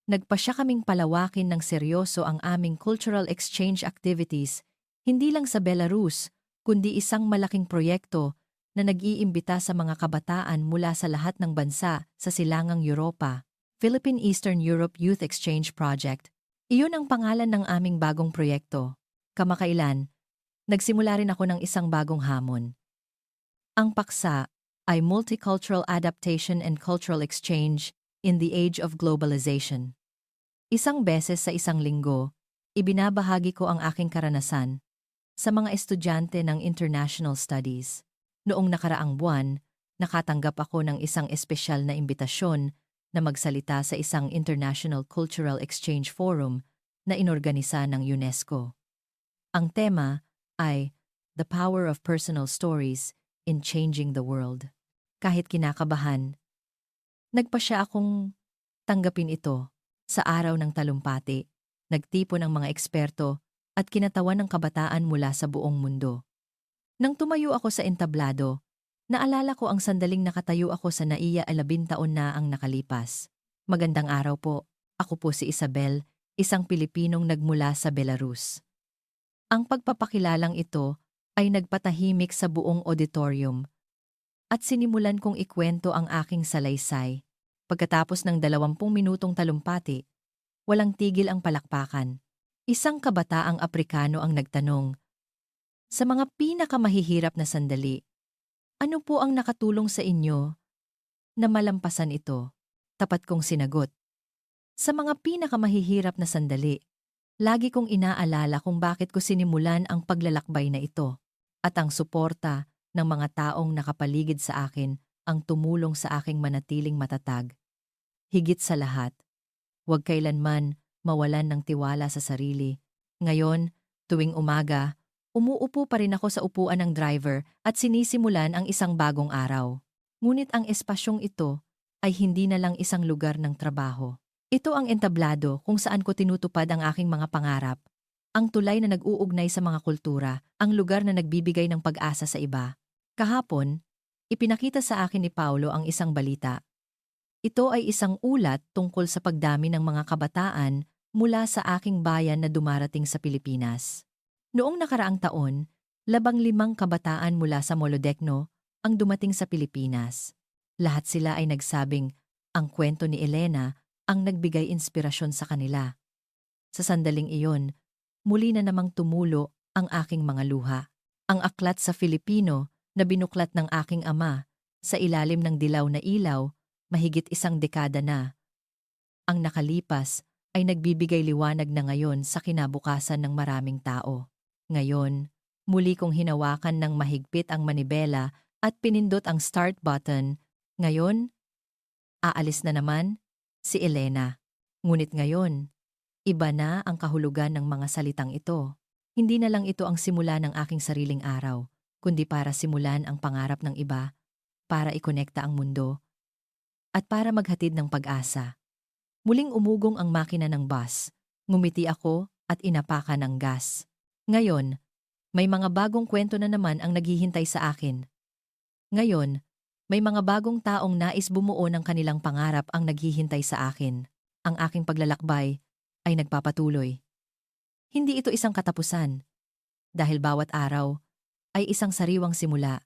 nagpasya kaming palawakin ng seryoso ang aming cultural exchange activities, hindi lang sa Belarus, kundi isang malaking proyekto na nag-iimbita sa mga kabataan mula sa lahat ng bansa sa Silangang Europa, Philippine Eastern Europe Youth Exchange Project. Iyon ang pangalan ng aming bagong proyekto. Kamakailan, nagsimula rin ako ng isang bagong hamon. Ang paksa ay Multicultural Adaptation and Cultural Exchange in the Age of Globalization. Isang beses sa isang linggo, ibinabahagi ko ang aking karanasan sa mga estudyante ng International Studies. Noong nakaraang buwan, nakatanggap ako ng isang espesyal na imbitasyon na magsalita sa isang International Cultural Exchange Forum na inorganisa ng UNESCO. Ang tema ay The Power of Personal Stories in Changing the World. Kahit kinakabahan, nagpasya akong tanggapin ito. Sa araw ng talumpati, nagtipon ang mga eksperto at kinatawan ng kabataan mula sa buong mundo. Nang tumayo ako sa entablado, naalala ko ang sandaling nakatayo ako sa NAIA 11 taon na ang nakalipas. Magandang araw po, ako po si Isabel, isang Pilipinong nagmula sa Belarus. Ang pagpapakilalang ito ay nagpatahimik sa buong auditorium at sinimulan kong ikwento ang aking salaysay. Pagkatapos ng 20 minutong talumpati, walang tigil ang palakpakan. Isang kabataang Aprikano ang nagtanong, "Sa mga pinakamahihirap na sandali, ano po ang nakatulong sa inyo na malampasan ito?" Tapat kong sinagot, "Sa mga pinakamahihirap na sandali, lagi kong inaalala kung bakit ko sinimulan ang paglalakbay na ito at ang suporta ng mga taong nakapaligid sa akin ang tumulong sa aking manatiling matatag. Higit sa lahat, huwag kailanman mawalan ng tiwala sa sarili. Ngayon, tuwing umaga, umuupo pa rin ako sa upuan ng driver at sinisimulan ang isang bagong araw. Ngunit ang espasyong ito ay hindi na lang isang lugar ng trabaho. Ito ang entablado kung saan ko tinutupad ang aking mga pangarap. Ang tulay na nag-uugnay sa mga kultura, ang lugar na nagbibigay ng pag-asa sa iba. Kahapon, ipinakita sa akin ni Paulo ang isang balita. Ito ay isang ulat tungkol sa pagdami ng mga kabataan mula sa aking bayan na dumarating sa Pilipinas. Noong nakaraang taon, 15 kabataan mula sa Molodechno ang dumating sa Pilipinas. Lahat sila ay nagsabing ang kwento ni Elena ang nagbigay inspirasyon sa kanila. Sa sandaling iyon, muli na namang tumulo ang aking mga luha. Ang aklat sa Filipino na binuklat ng aking ama sa ilalim ng dilaw na ilaw, mahigit isang dekada na. Ang nakalipas ay nagbibigay liwanag na ngayon sa kinabukasan ng maraming tao. Ngayon, muli kong hinawakan ng mahigpit ang manibela at pinindot ang start button. Ngayon, aalis na naman si Elena. Ngunit ngayon, iba na ang kahulugan ng mga salitang ito. Hindi na lang ito ang simula ng aking sariling araw, kundi para simulan ang pangarap ng iba, para ikonekta ang mundo, at para maghatid ng pag-asa. Muling umugong ang makina ng bus. Ngumiti ako at inapakan ng gas. Ngayon, may mga bagong kwento na naman ang naghihintay sa akin. Ngayon, may mga bagong taong nais bumuo ng kanilang pangarap ang naghihintay sa akin. Ang aking paglalakbay ay nagpapatuloy. Hindi ito isang katapusan, dahil bawat araw ay isang sariwang simula.